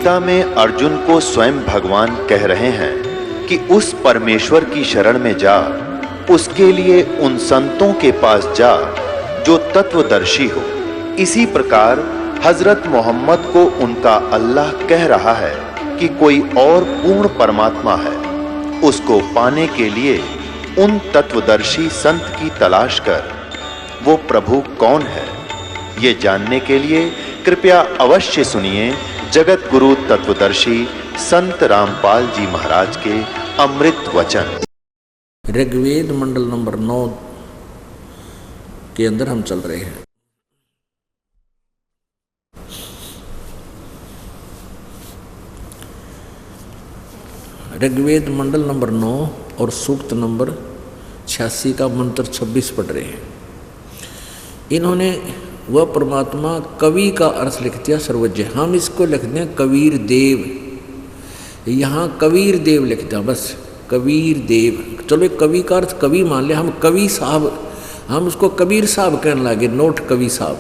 गीता में अर्जुन को स्वयं भगवान कह रहे हैं कि उस परमेश्वर की शरण में जा, उसके लिए उन संतों के पास जा जो तत्वदर्शी हो। इसी प्रकार हजरत मोहम्मद को उनका अल्लाह कह रहा है कि कोई और पूर्ण परमात्मा है, उसको पाने के लिए उन तत्वदर्शी संत की तलाश कर। वो प्रभु कौन है, ये जानने के लिए कृपया अवश्य सुनिए जगत गुरु तत्वदर्शी संत रामपाल जी महाराज के अमृत वचन। ऋग्वेद मंडल नंबर 9 के अंदर हम चल रहे हैं। ऋग्वेद मंडल नंबर 9 और सूक्त नंबर 86 का मंत्र 26 पढ़ रहे हैं। इन्होंने वह परमात्मा कवि का अर्थ लिख दिया सर्वज्ञ। हम इसको लिख दें कबीर देव, यहाँ कबीर देव लिख दिया बस, कबीर देव। चलो कवि का अर्थ कवि मान लिया, हम कवि साहब, हम उसको कबीर साहब कहने लगे, नोट कवि साहब,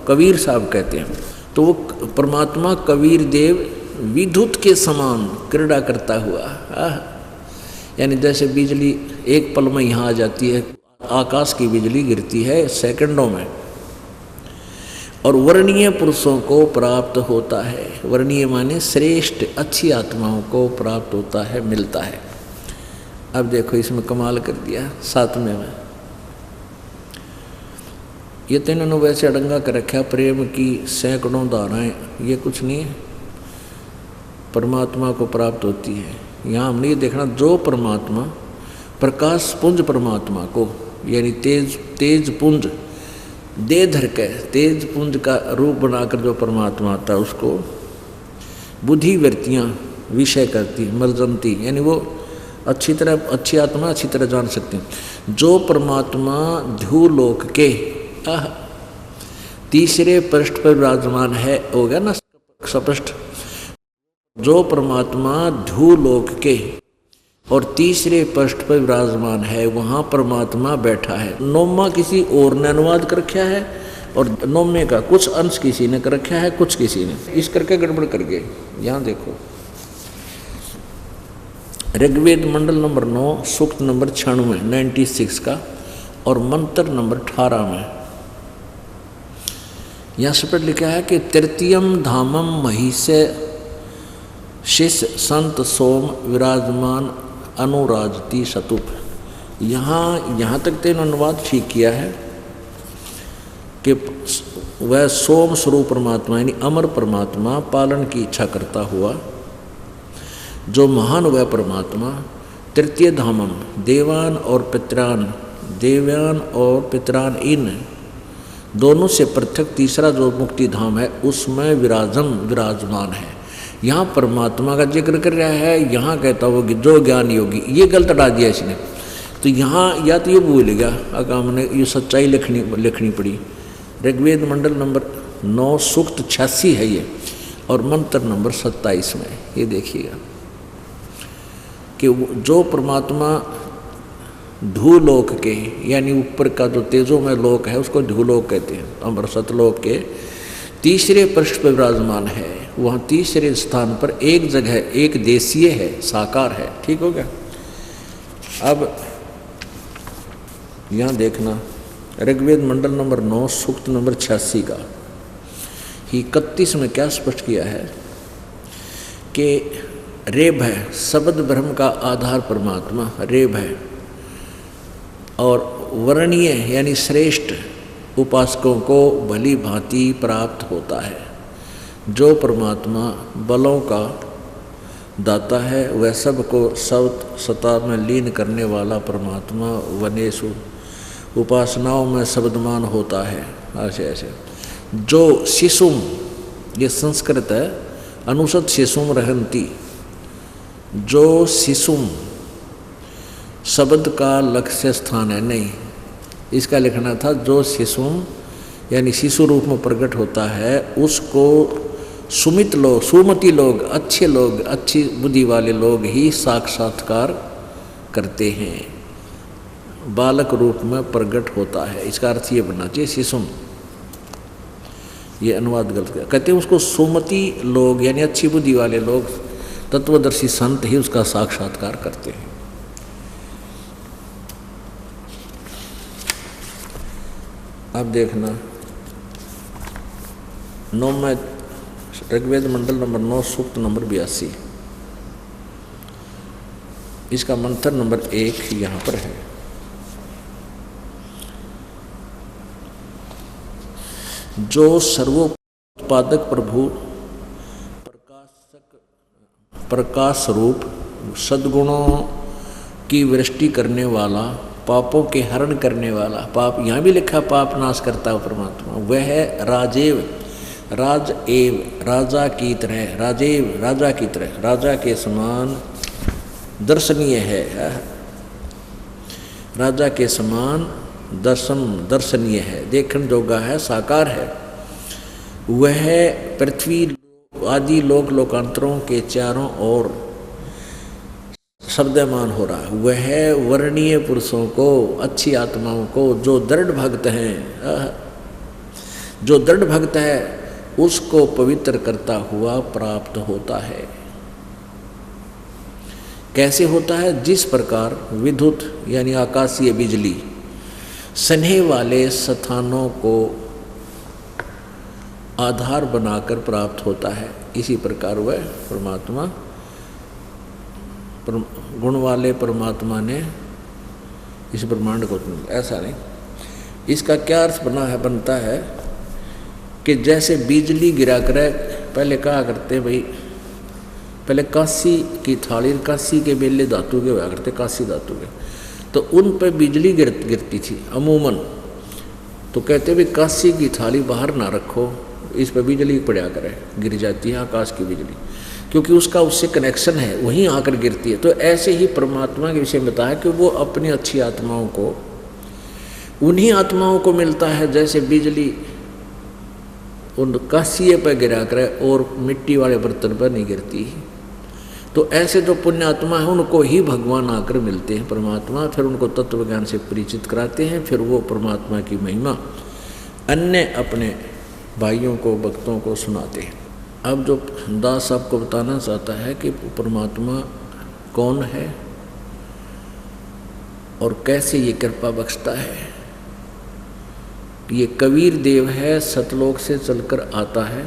कबीर साहब कहते हैं। तो वो परमात्मा कबीर देव विद्युत के समान क्रीड़ा करता हुआ, यानी जैसे बिजली एक पल में यहाँ आ जाती है, आकाश की बिजली गिरती है सेकंडों में, और वर्णीय पुरुषों को प्राप्त होता है। वर्णीय माने श्रेष्ठ अच्छी आत्माओं को प्राप्त होता है, मिलता है। अब देखो इसमें कमाल कर दिया 7वें में। ये तो इन्होंने वैसे अड़ंगा कर रखा, प्रेम की सैकड़ों धाराएं, ये कुछ नहीं है, परमात्मा को प्राप्त होती है। यहाँ हमने ये देखना, जो परमात्मा प्रकाश पुंज परमात्मा को, यानी तेज पुंज दे धर के तेज पुंज का रूप बनाकर जो परमात्मा आता है, उसको बुद्धि वृत्तियाँ विषय करती, मर्जनती, यानी वो अच्छी तरह, अच्छी आत्मा अच्छी तरह जान सकती हैं। जो परमात्मा ध्रुवलोक के तीसरे पृष्ठ पर विराजमान है, हो गया ना सपृष्ठ। जो परमात्मा ध्रुवलोक के और तीसरे पृष्ठ पर विराजमान है, वहाँ परमात्मा बैठा है। नौमा किसी और ने अनुवाद कर रखा है, और नौमे का कुछ अंश किसी ने कर रखा है, कुछ किसी ने इस करके गड़बड़ करके। यहाँ देखो ऋग्वेद मंडल नंबर 9 सूक्त नंबर 96 का और मंत्र नंबर 18 में यहाँ से लिखा है कि तृतीयम धामम महिषे शिष्य संत सोम विराजमान अनुराजती सतुप। यहाँ तक तो अनुवाद ठीक किया है कि वह सोम स्वरूप परमात्मा यानी अमर परमात्मा पालन की इच्छा करता हुआ जो महान वह परमात्मा तृतीय धामम देवान और पितरान, देव्यान और पितरान इन दोनों से पृथक तीसरा जो मुक्ति धाम है उसमें विराजमान है। यहाँ परमात्मा का जिक्र कर रहा है, यहाँ कहता वो जो ज्ञान योगी, ये गलत हटा दिया इसने। तो यहाँ या तो ये भूल गया, अगर हमने ये सच्चाई लिखनी पड़ी। ऋग्वेद मंडल नंबर 9 सूक्त 86 है ये, और मंत्र नंबर 27 में ये देखिएगा कि जो परमात्मा ध्रुवलोक के, यानी ऊपर का जो तेजों में लोक है उसको ध्रुवलोक कहते हैं, अमर सतलोक के तीसरे पृष्ठ पर विराजमान है। वहाँ तीसरे स्थान पर एक जगह एक देशीय है, साकार है। ठीक हो गया। अब यहाँ देखना ऋग्वेद मंडल नंबर 9 सूक्त नंबर 86 का ही 31 में क्या स्पष्ट किया है कि रेब है, शब्द ब्रह्म का आधार परमात्मा रेब है, और वर्णीय यानी श्रेष्ठ उपासकों को भली भांति प्राप्त होता है। जो परमात्मा बलों का दाता है वह सबको सता में लीन करने वाला परमात्मा वनेशु उपासनाओं में शब्दमान होता है। ऐसे जो शिशुम, ये संस्कृत है, अनुसत शिशुम रहंती, जो शिशुम शब्द का लक्ष्य स्थान है, नहीं इसका लिखना था जो शिशुम यानी शिशु रूप में प्रकट होता है उसको सुमित लोग, सुमति लोग, अच्छे लोग, अच्छी बुद्धि वाले लोग ही साक्षात्कार करते हैं, बालक रूप में प्रकट होता है। इसका अर्थ ये बनना चाहिए शिशुम। ये अनुवाद गलत किया। कहते हैं उसको सुमति लोग यानी अच्छी बुद्धि वाले लोग, तत्वदर्शी संत ही उसका साक्षात्कार करते हैं। अब देखना 9 में ऋग्वेद मंडल नंबर 9 सूक्त नंबर 82, इसका मंत्र नंबर 1 यहाँ पर है। जो सर्वोत्पादक प्रभु प्रकाश रूप सद्गुणों की वृष्टि करने वाला, पापों के हरण करने वाला, पाप यहाँ भी लिखा पाप नाश करता है परमात्मा, वह है राजेव, राज एव, राजा की तरह, राजेव राजा की तरह, राजा के समान दर्शनीय है, राजा के समान दर्शनीय है, देखने जोगा है, साकार है। वह पृथ्वी आदि लोक लोकांतरों के चारों ओर शब्दमान हो रहा है। वह वर्णीय पुरुषों को, अच्छी आत्माओं को, जो दृढ़ भक्त हैं, जो दृढ़ भक्त है उसको पवित्र करता हुआ प्राप्त होता है। कैसे होता है? जिस प्रकार विद्युत यानी आकाशीय बिजली स्नेह वाले स्थानों को आधार बनाकर प्राप्त होता है, इसी प्रकार वह परमात्मा गुण वाले परमात्मा ने इस ब्रह्मांड को, ऐसा नहीं। इसका क्या अर्थ बनता है कि जैसे बिजली गिरा कर, पहले कहा करते भाई, पहले कांसी की थाली, कांसी के बेले धातु के हुआ करते, कांसी धातु के, तो उन पर बिजली गिरती थी अमूमन। तो कहते भाई कांसी की थाली बाहर ना रखो, इस पर बिजली पड़ा करे, गिर जाती है आकाश की बिजली, क्योंकि उसका उससे कनेक्शन है, वहीं आकर गिरती है। तो ऐसे ही परमात्मा के विषय में बताया कि वो अपनी अच्छी आत्माओं को, उन्हीं आत्माओं को मिलता है जैसे बिजली उन कांसीय पर गिरा करे और मिट्टी वाले बर्तन पर नहीं गिरती। तो ऐसे जो पुण्य आत्मा है उनको ही भगवान आकर मिलते हैं परमात्मा, फिर उनको तत्व ज्ञान से परिचित कराते हैं, फिर वो परमात्मा की महिमा अन्य अपने भाइयों को, भक्तों को सुनाते हैं। अब जो दास आपको बताना चाहता है कि परमात्मा कौन है और कैसे ये कृपा बख्शता है। ये कबीर देव है, सतलोक से चलकर आता है,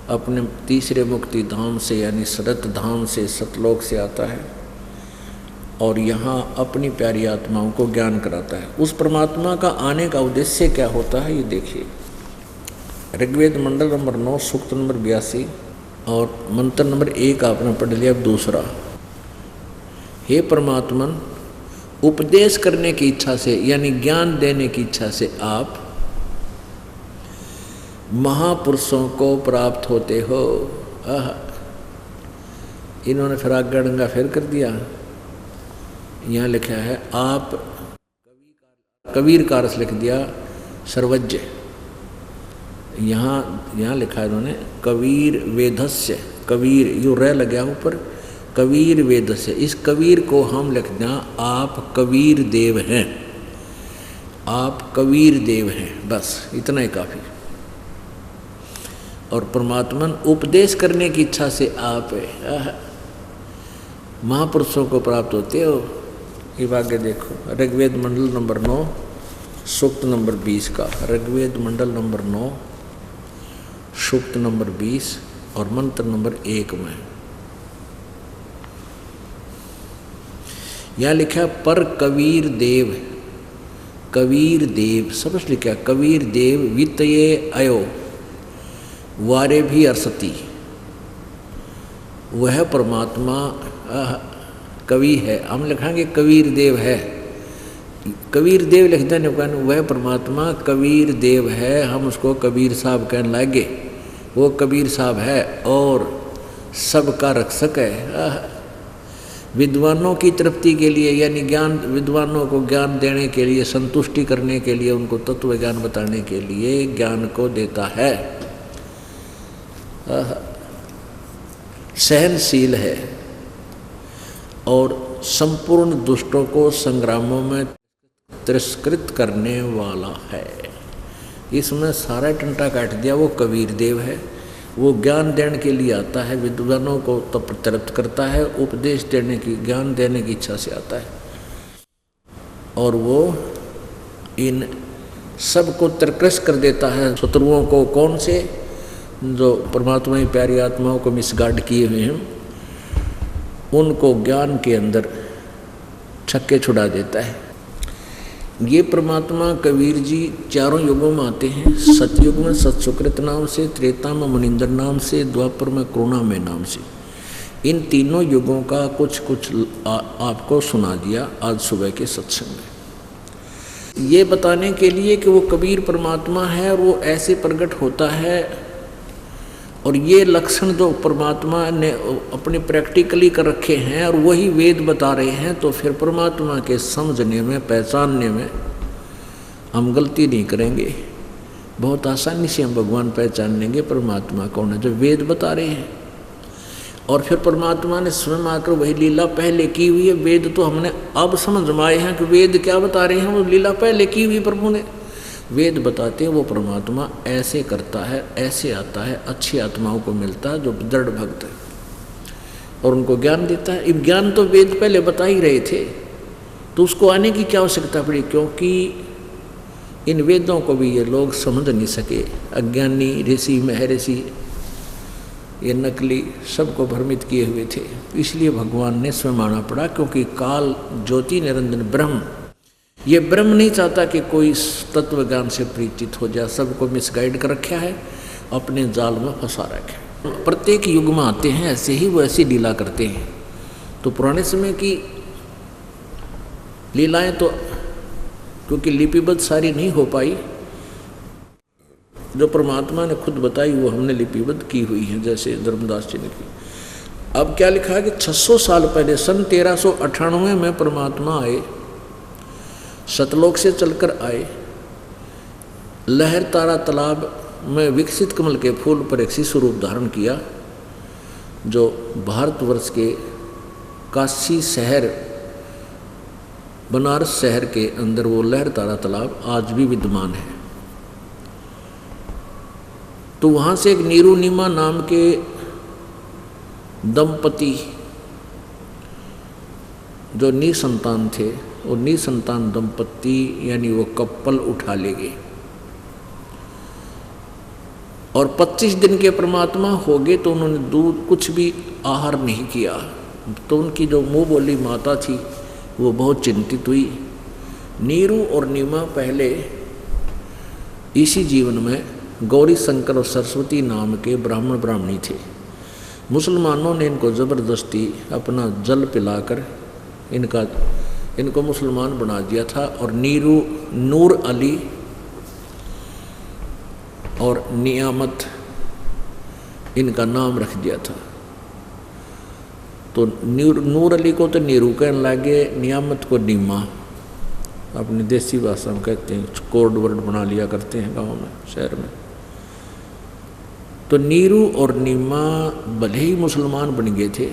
अपने तीसरे मुक्ति धाम से यानी शरत धाम से सतलोक से आता है और यहाँ अपनी प्यारी आत्माओं को ज्ञान कराता है। उस परमात्मा का आने का उद्देश्य क्या होता है ये देखिए। ऋग्वेद मंडल नंबर 9 सूक्त नंबर 82 और मंत्र नंबर 1 आपने पढ़ लिया। अब दूसरा, हे परमात्मन, उपदेश करने की इच्छा से यानी ज्ञान देने की इच्छा से आप महापुरुषों को प्राप्त होते हो। इन्होंने फिर आज्ञा डंगा फिर कर दिया। यहाँ लिखा है आप कबीर का अर्थ लिख दिया सर्वज्ञ। यहाँ लिखा है इन्होंने कबीर वेदस्य, कबीर यो रह लगा ऊपर, कबीर वेदस्य। इस कबीर को हम लिख दें आप कबीर देव हैं, आप कबीर देव हैं, बस इतना ही काफ़ी। और परमात्मन उपदेश करने की इच्छा से आप महापुरुषों को प्राप्त होते हो। ये वाक्य देखो ऋग्वेद मंडल नंबर 9 सूक्त नंबर 20 का, ऋग्वेद मंडल नंबर 9 सूक्त नंबर 20 और मंत्र नंबर 1 में यहाँ लिखा पर कबीर देव, कबीर देव समझ लिखा, कबीर देव वित्तये अयो वारे भी अरसती। वह परमात्मा कवि है, हम लिखांगे कबीर देव है, कबीर देव लिख देने कहने वह परमात्मा कबीर देव है, हम उसको कबीर साहब कहने लगे। वो कबीर साहब है और सबका रक्षक है। विद्वानों की तृप्ति के लिए यानी ज्ञान, विद्वानों को ज्ञान देने के लिए, संतुष्टि करने के लिए, उनको तत्व ज्ञान बताने के लिए ज्ञान को देता है। सहनशील है और संपूर्ण दुष्टों को संग्रामों में तिरस्कृत करने वाला है। इसमें सारा टंटा काट दिया। वो कबीर देव है, वो ज्ञान देने के लिए आता है, विद्वानों को तृप्त करता है, उपदेश देने की, ज्ञान देने की इच्छा से आता है। और वो इन सबको तरकश कर देता है, शत्रुओं को। कौन से? जो परमात्मा की प्यारी आत्माओं को मिसगाइड किए हुए हैं, उनको ज्ञान के अंदर छक्के छुड़ा देता है। ये परमात्मा कबीर जी चारों युगों में आते हैं। सतयुग में सतसुकृत नाम से, त्रेता में मुनिंदर नाम से, द्वापर में करुणामय नाम से। इन तीनों युगों का कुछ कुछ आपको सुना दिया आज सुबह के सत्संग में, ये बताने के लिए कि वो कबीर परमात्मा है और वो ऐसे प्रकट होता है। और ये लक्षण जो परमात्मा ने अपने प्रैक्टिकली कर रखे हैं और वही वेद बता रहे हैं, तो फिर परमात्मा के समझने में, पहचानने में हम गलती नहीं करेंगे। बहुत आसानी से हम भगवान पहचान लेंगे परमात्मा कौन है, जो वेद बता रहे हैं। और फिर परमात्मा ने स्वयं आकर वही लीला पहले की हुई है। वेद तो हमने अब समझ में आए हैं कि वेद क्या बता रहे हैं, वो लीला पहले की हुई प्रभु ने। वेद बताते हैं वो परमात्मा ऐसे करता है, ऐसे आता है, अच्छी आत्माओं को मिलता है जो दृढ़ भक्त है और उनको ज्ञान देता है। अब ज्ञान तो वेद पहले बता ही रहे थे, तो उसको आने की क्या आवश्यकता पड़ी? क्योंकि इन वेदों को भी ये लोग समझ नहीं सके। अज्ञानी ऋषि, महर्षि, ये नकली, सबको भ्रमित किए हुए थे। इसलिए भगवान ने स्वयं आना पड़ा, क्योंकि काल ज्योति निरंजन ब्रह्म, ये ब्रह्म नहीं चाहता कि कोई तत्व ज्ञान से परिचित हो जाए। सबको मिसगाइड कर रखा है, अपने जाल में फंसा रखा है। प्रत्येक युग में आते हैं ऐसे ही, वो ऐसी लीला करते हैं। तो पुराने समय की लीलाएं तो क्योंकि लिपिबद्ध सारी नहीं हो पाई, जो परमात्मा ने खुद बताई वो हमने लिपिबद्ध की हुई है, जैसे धर्मदास जी ने की। अब क्या लिखा है कि 600 साल पहले सन 1398 में परमात्मा आए, सतलोक से चलकर आए, लहर तारा तालाब में विकसित कमल के फूल पर एक शिशु रूप धारण किया, जो भारतवर्ष के काशी शहर, बनारस शहर के अंदर वो लहर तारा तालाब आज भी विद्यमान है। तो वहाँ से एक नीरू नीमा नाम के दंपति जो निसंतान थे, और निसंतान दंपति यानी वो कपल उठा ले गए। और 25 दिन के परमात्मा हो गए तो उन्होंने दूध कुछ भी आहार नहीं किया। तो उनकी जो मुँह बोली माता थी वो बहुत चिंतित हुई। नीरू और नीमा पहले इसी जीवन में गौरी शंकर और सरस्वती नाम के ब्राह्मण ब्राह्मणी थे। मुसलमानों ने इनको ज़बरदस्ती अपना जल पिलाकर इनको मुसलमान बना दिया था। और नीरू नूर अली और नियामत इनका नाम रख दिया था। तो नूर अली को तो नीरू कहने लगे, नियामत को नीमा, अपनी देसी भाषा में कहते हैं, कोड वर्ड बना लिया करते हैं गाँव में, शहर में। तो नीरू और नीमा भले ही मुसलमान बन गए थे,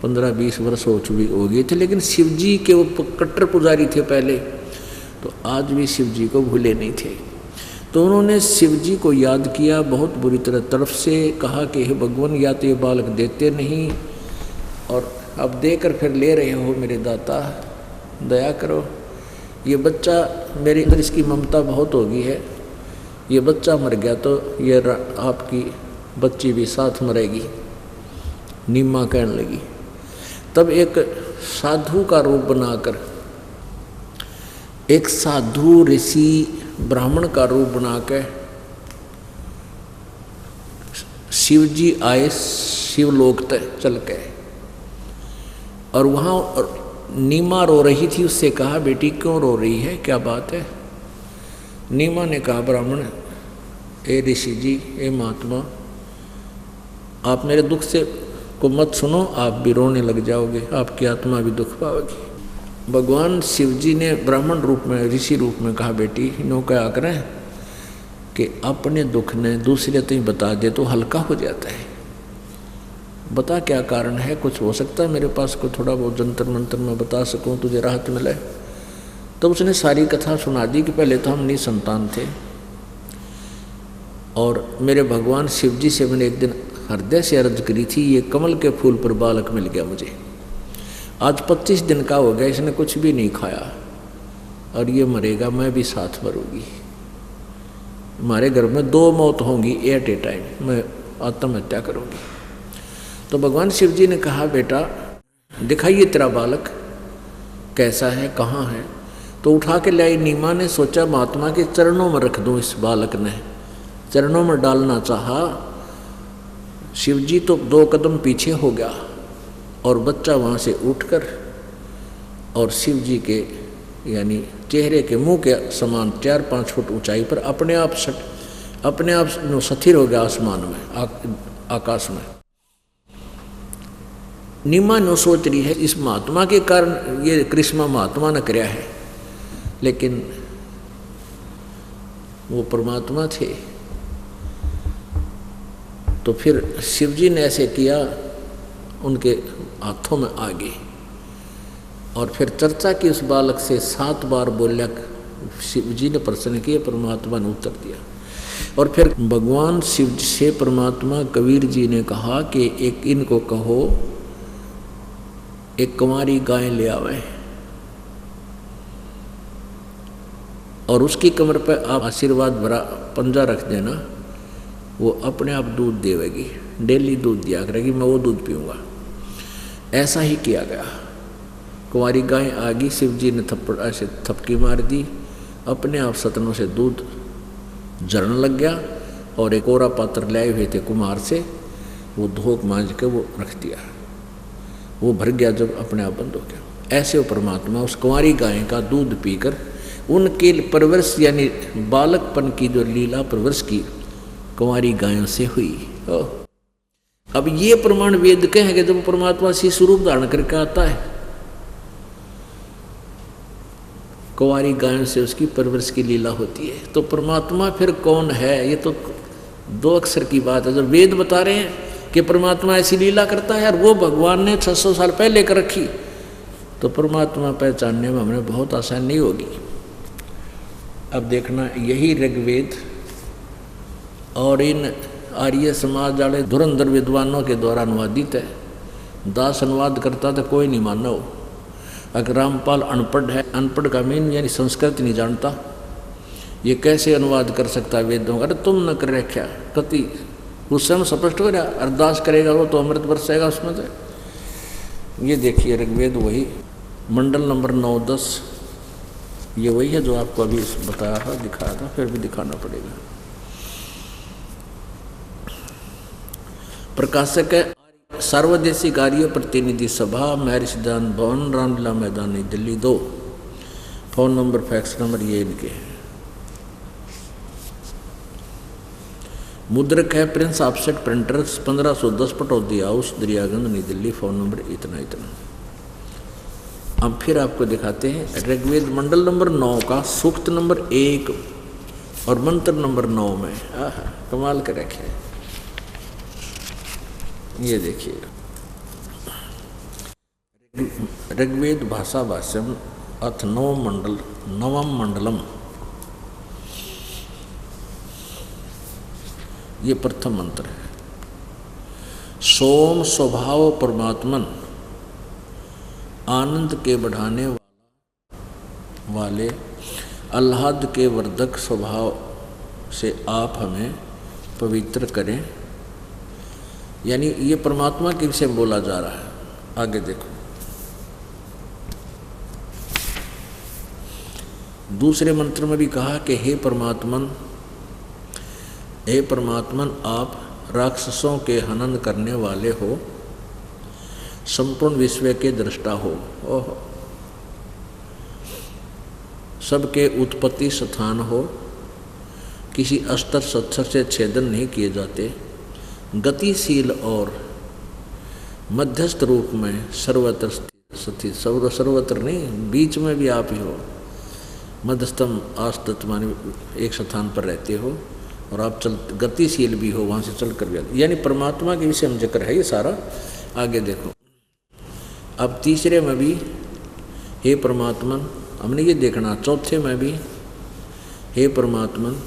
15-20 वर्ष हो गए थे, लेकिन शिव जी के वो कट्टर पुजारी थे पहले, तो आज भी शिव जी को भूले नहीं थे। तो उन्होंने शिव जी को याद किया, बहुत बुरी तरह तरफ से कहा कि हे भगवान, या तो ये बालक देते नहीं और अब देकर फिर ले रहे हो, मेरे दाता दया करो, ये बच्चा मेरे अंदर इसकी ममता बहुत हो गई है, ये बच्चा मर गया तो ये आपकी बच्ची भी साथ मरेगी। नीमा कहने लगी। तब एक साधु का रूप बनाकर, एक साधु ऋषि ब्राह्मण का रूप बनाकर शिव जी आए शिवलोक तक चल के। और वहाँ नीमा रो रही थी, उससे कहा बेटी क्यों रो रही है, क्या बात है? नीमा ने कहा ब्राह्मण, ए ऋषि जी, ए महात्मा, आप मेरे दुख से को मत सुनो, आप भी रोने लग जाओगे, आपकी आत्मा भी दुख पाओगी। भगवान शिव जी ने ब्राह्मण रूप में, ऋषि रूप में कहा बेटी इन्हों क्या करें कि अपने दुख ने दूसरे तक बता दे तो हल्का हो जाता है। बता क्या कारण है, कुछ हो सकता है मेरे पास को थोड़ा बहुत जंतर मंतर में बता सकूं, तुझे राहत मिले। तो उसने सारी कथा सुना दी कि पहले तो हम निसंतान थे, और मेरे भगवान शिव जी से मैंने एक दिन हृदय से अर्ज करी थी, ये कमल के फूल पर बालक मिल गया मुझे। आज 25 दिन का हो गया, इसने कुछ भी नहीं खाया और ये मरेगा, मैं भी साथ मरूंगी। हमारे घर में 2 मौत होंगी एट ए टाइम, मैं आत्महत्या करूंगी। तो भगवान शिव जी ने कहा, बेटा दिखाइए तेरा बालक कैसा है, कहाँ है। तो उठा के लाई। नीमा ने सोचा महात्मा के चरणों में रख दूं। इस बालक ने चरणों में डालना चाहा। शिव जी तो 2 कदम पीछे हो गया और बच्चा वहाँ से उठकर और शिव जी के यानी चेहरे के मुंह के समान 4-5 फुट ऊंचाई पर अपने आप स्थिर हो गया आसमान में, आकाश में। नीमा नो सोच रही है इस महात्मा के कारण ये करिश्मा महात्मा ने कराया है, लेकिन वो परमात्मा थे। तो फिर शिव जी ने ऐसे किया, उनके हाथों में आ गई और फिर चर्चा की उस बालक से। 7 बार बोला, शिव जी ने प्रश्न किए, परमात्मा ने उत्तर दिया। और फिर भगवान शिव से परमात्मा कबीर जी ने कहा कि एक इनको कहो एक कुंवारी गाय ले आवे और उसकी कमर पर आप आशीर्वाद भरा पंजा रख देना, वो अपने आप दूध देवेगी, डेली दूध दिया करेगी, मैं वो दूध पीऊँगा। ऐसा ही किया गया। कुंवारी गाय आ गई, शिव जी ने ऐसे थपकी मार दी, अपने आप सतनों से दूध झरने लग गया और एक कोरा पात्र लाए हुए थे कुम्हार से, वो धोक मांझ के वो रख दिया, वो भर गया जब अपने आप बंद हो गया। ऐसे वो परमात्मा उस कुंवारी गाय का दूध पीकर उनके परवरिश यानी बालकपन की जो लीला परवरिश की कुंवारी गायों से हुई। अब ये प्रमाण वेद के हैं कि जब परमात्मा शिशु रूप धारण करके आता है, कुंवारी गायों से उसकी परवरिश की लीला होती है। तो परमात्मा फिर कौन है? ये तो 2 अक्षर की बात है। जब वेद बता रहे हैं कि परमात्मा ऐसी लीला करता है और वो भगवान ने 600 साल पहले कर रखी, तो परमात्मा पहचानने में हमें बहुत आसानी होगी। अब देखना, यही ऋग्वेद और इन आर्य समाज वाले धुरंधर विद्वानों के द्वारा अनुवादित है। दास अनुवाद करता तो कोई नहीं मानना हो। अगर रामपाल अनपढ़ है, अनपढ़ का मीन यानी संस्कृत नहीं जानता, ये कैसे अनुवाद कर सकता है वेदों का? अरे तुम न कर रखा कति उस समय स्पष्ट हो रहा, अरदास करेगा वो तो अमृत बरसेगा उसमें से। ये देखिए ऋग्वेद वही मंडल नंबर 9-10, ये वही है जो आपको अभी बताया था, दिखाया था, फिर भी दिखाना पड़ेगा। प्रकाशक है सर्वदेशी कार्य प्रतिनिधि सभा, महर्षिदान भवन, रामलीला मैदान, नई Delhi 2। Phone number fax number ये इनके हैं। मुद्रक है Prince offset printers 1510 Pataudi house Daryaganj नई दिल्ली। फोन नंबर इतना। अब फिर आपको दिखाते हैं ऋग्वेद मंडल नंबर 9 का सूक्त नंबर 1 और मंत्र नंबर 9 में। कमाल कर रखे। ये देखिए ऋग्वेद भाषा भाष्यम अथ 9 मंडल नवम मंडलम, ये प्रथम मंत्र है। सोम स्वभाव परमात्मन, आनंद के बढ़ाने वाले, आह्लाद के वर्धक स्वभाव से आप हमें पवित्र करें। यानी ये परमात्मा के विषय में बोला जा रहा है। आगे देखो, दूसरे मंत्र में भी कहा कि हे परमात्मन, हे परमात्मन, आप राक्षसों के हनन करने वाले हो, संपूर्ण विश्व के दृष्टा हो। ओह, सबके उत्पत्ति स्थान हो, किसी अस्तर सत्सर से छेदन नहीं किए जाते, गतिशील और मध्यस्थ रूप में सर्वत्र स्थित, सर्वत्र नहीं, बीच में भी आप ही हो। मध्यस्थम आस्तत माने एक स्थान पर रहते हो और आप गतिशील भी हो, वहाँ से चल कर भी, यानी परमात्मा के विषय में जिक्र है ये सारा। आगे देखो, अब तीसरे में भी हे परमात्मन, हमने ये देखना। चौथे में भी हे परमात्मन,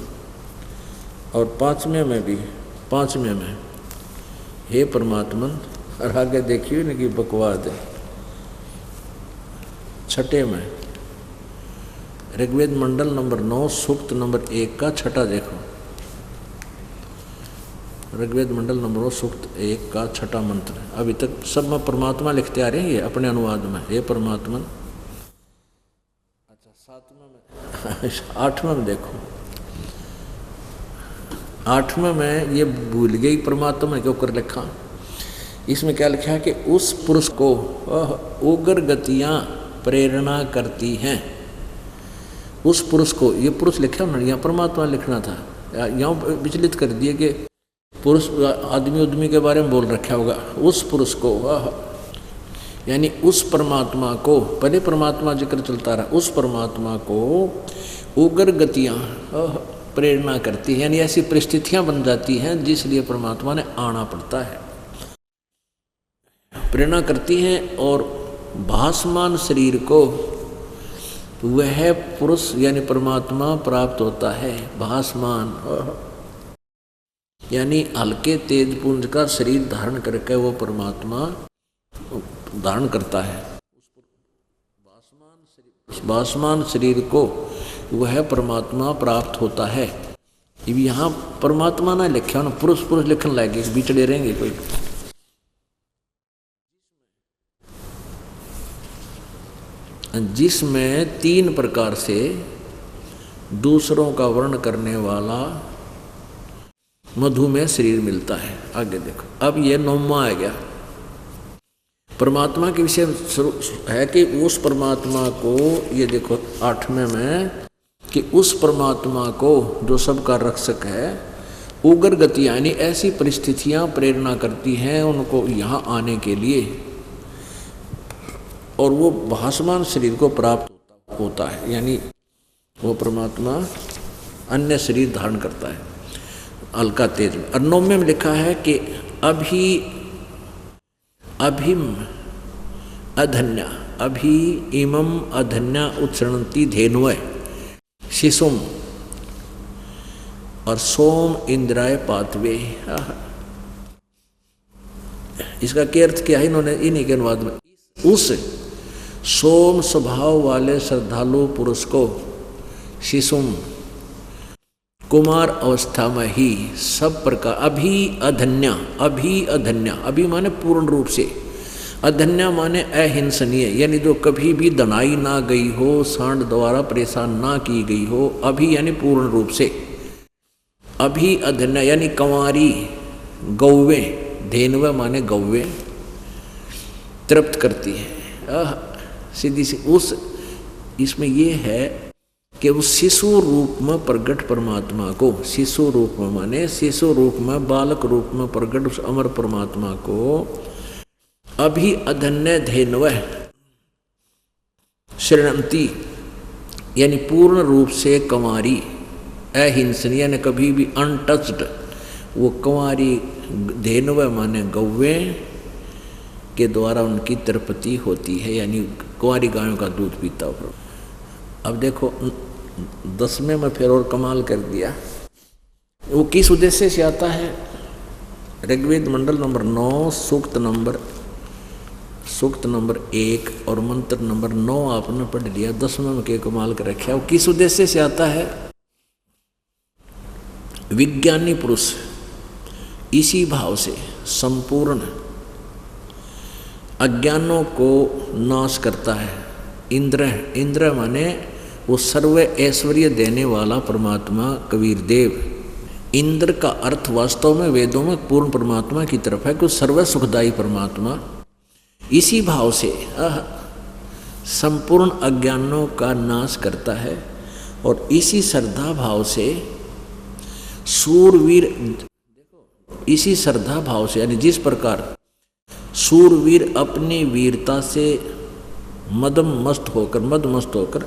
और पांचवें में हे परमात्मन, और आगे देखिए ना कि बकवाद है। छठे में ऋग्वेद मंडल नंबर 9 सूक्त नंबर 1 का छठा देखो। ऋग्वेद मंडल नंबर 9 सूक्त 1 का छठा मंत्र। अभी तक सब में परमात्मा लिखते आ रहे हैं ये अपने अनुवाद में, हे परमात्मन। अच्छा, सातवें में आठवें में देखो। आठवें में ये भूल गई परमात्मा के ऊपर लिखा। इसमें क्या लिखा है कि उस पुरुष को उग्र गतियां प्रेरणा करती हैं। उस पुरुष को, ये पुरुष लिखा ना, यहाँ परमात्मा लिखना था, यहाँ विचलित कर दिए कि पुरुष आदमी उद्मी के बारे में बोल रखा होगा। उस पुरुष को, यानी उस परमात्मा को, पहले परमात्मा जिक्र चलता रहा, उस परमात्मा को उग्र गतियां प्रेरणा करती हैं, यानी ऐसी परिस्थितियां बन जाती हैं जिसलिए परमात्मा ने आना पड़ता है, प्रेरणा करती हैं। और भासमान शरीर को वह पुरुष यानी परमात्मा प्राप्त होता है। भासमान यानी हल्के तेज पुंज का शरीर धारण करके वो परमात्मा धारण करता है। भासमान शरीर को वह परमात्मा प्राप्त होता है। यहाँ परमात्मा ना लिखा ना, पुरुष लिखने लगे, बिचड़े रहेंगे कोई। जिसमें 3 प्रकार से दूसरों का वर्ण करने वाला मधुमेह शरीर मिलता है। आगे देखो, अब ये 9वां आ गया। परमात्मा के विषय है कि उस परमात्मा को, ये देखो 8वें में, कि उस परमात्मा को जो सबका रक्षक है, उग्र गति यानी ऐसी परिस्थितियां प्रेरणा करती हैं उनको यहाँ आने के लिए, और वो भासमान शरीर को प्राप्त होता है, यानी वो परमात्मा अन्य शरीर धारण करता है हल्का तेज में। और 9वें में लिखा है कि अभिम अधन्या, अभी इमम अधन्या उत्सरणती धेनुय शिशुम और सोम इंद्राय पातवे। इसका क्या अर्थ क्या है इन्होंने इन्हीं के अनुवाद में, उस सोम स्वभाव वाले श्रद्धालु पुरुष को शिशुम कुमार अवस्था में ही सब प्रकार, अभी अधन्या, अभी माने पूर्ण रूप से, अधन्या माने अहिंसनीय, यानी जो कभी भी दनाई ना गई हो, सांड द्वारा परेशान ना की गई हो। अभी यानी पूर्ण रूप से, अभी अधन्या यानी कंवारी गौवे, धेनव माने गौवे, तृप्त करती है सीधी सी। उस इसमें ये है कि उस शिशु रूप में प्रगट परमात्मा को, शिशु रूप में माने शिशु रूप में, बालक रूप में प्रगट उस अमर परमात्मा को अभी अधन्य धेनव शरणंती यानी पूर्ण रूप से कंवारी, अहिंसनी यानी कभी भी अनटच्ड, वो कंवारी धेनव माने गौवे के द्वारा उनकी तृप्ति होती है, यानी कुंवारी गायों का दूध पीता हो। अब देखो 10वें में फिर और कमाल कर दिया। वो किस उद्देश्य से आता है? ऋग्वेद मंडल नंबर 9 सूक्त नंबर 1 और मंत्र नंबर 9 आपने पढ़ लिया। 10वें में के कमाल कर रखा। वो किस उद्देश्य से आता है? विज्ञानी पुरुष इसी भाव से संपूर्ण अज्ञानों को नाश करता है। इंद्र माने वो सर्व ऐश्वर्य देने वाला परमात्मा कबीर देव। इंद्र का अर्थ वास्तव में वेदों में पूर्ण परमात्मा की तरफ है कि सर्व सुखदायी परमात्मा। इसी भाव से संपूर्ण अज्ञानों का नाश करता है और इसी श्रद्धा भाव से सूरवीर, इसी श्रद्धा भाव से यानी जिस प्रकार सूरवीर अपनी वीरता से मदमस्त होकर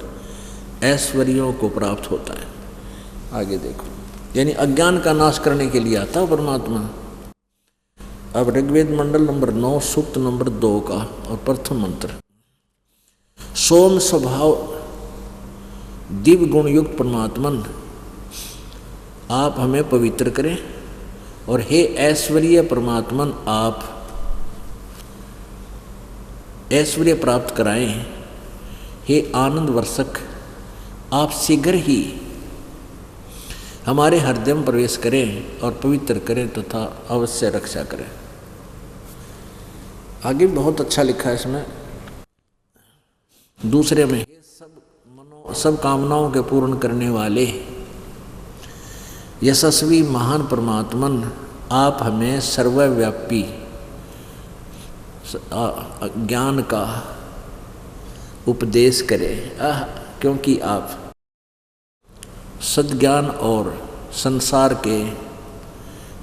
ऐश्वर्यों को प्राप्त होता है। आगे देखो, यानी अज्ञान का नाश करने के लिए आता है परमात्मा। अब ऋग्वेद मंडल नंबर 9 सूक्त नंबर 2 का और प्रथम मंत्र, सोम स्वभाव दिव्य गुण युक्त परमात्मन आप हमें पवित्र करें और हे ऐश्वर्य परमात्मन आप ऐश्वर्य प्राप्त कराएं। हे आनंद वर्षक आप शीघ्र ही हमारे हृदय में प्रवेश करें और पवित्र करें तथा अवश्य रक्षा करें। आगे बहुत अच्छा लिखा है इसमें दूसरे में, सब कामनाओं के पूर्ण करने वाले यशस्वी महान परमात्मन आप हमें सर्वव्यापी ज्ञान का उपदेश करें। क्योंकि आप सद्ज्ञान और संसार के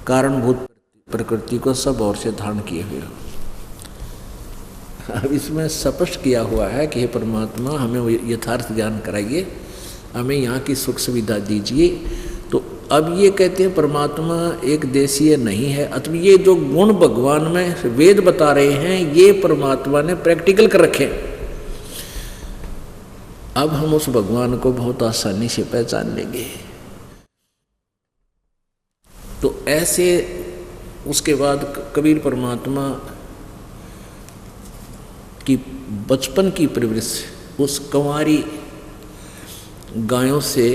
कारणभूत प्रकृति को सब ओर से धारण किए हुए हो। अब इसमें स्पष्ट किया हुआ है कि हे परमात्मा हमें यथार्थ ज्ञान कराइए, हमें यहाँ की सुख सुविधा दीजिए। तो अब ये कहते हैं परमात्मा एक देशीय नहीं है, अथवा ये जो गुण भगवान में वेद बता रहे हैं ये परमात्मा ने प्रैक्टिकल कर रखे। अब हम उस भगवान को बहुत आसानी से पहचान लेंगे। तो ऐसे उसके बाद कबीर परमात्मा की बचपन की परवरिश उस कंवारी गायों से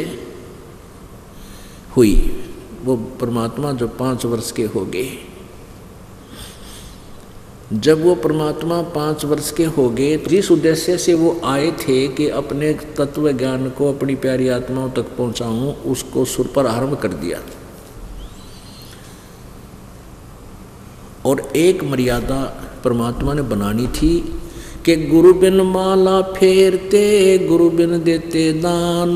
हुई। वो परमात्मा जो 5 वर्ष के हो गए, जब वो परमात्मा 5 वर्ष के हो गए तो जिस उद्देश्य से वो आए थे कि अपने तत्व ज्ञान को अपनी प्यारी आत्माओं तक पहुंचाऊं, उसको सुर पर आरंभ कर दिया। और एक मर्यादा परमात्मा ने बनानी थी कि गुरु बिन माला फेरते, गुरु बिन देते दान,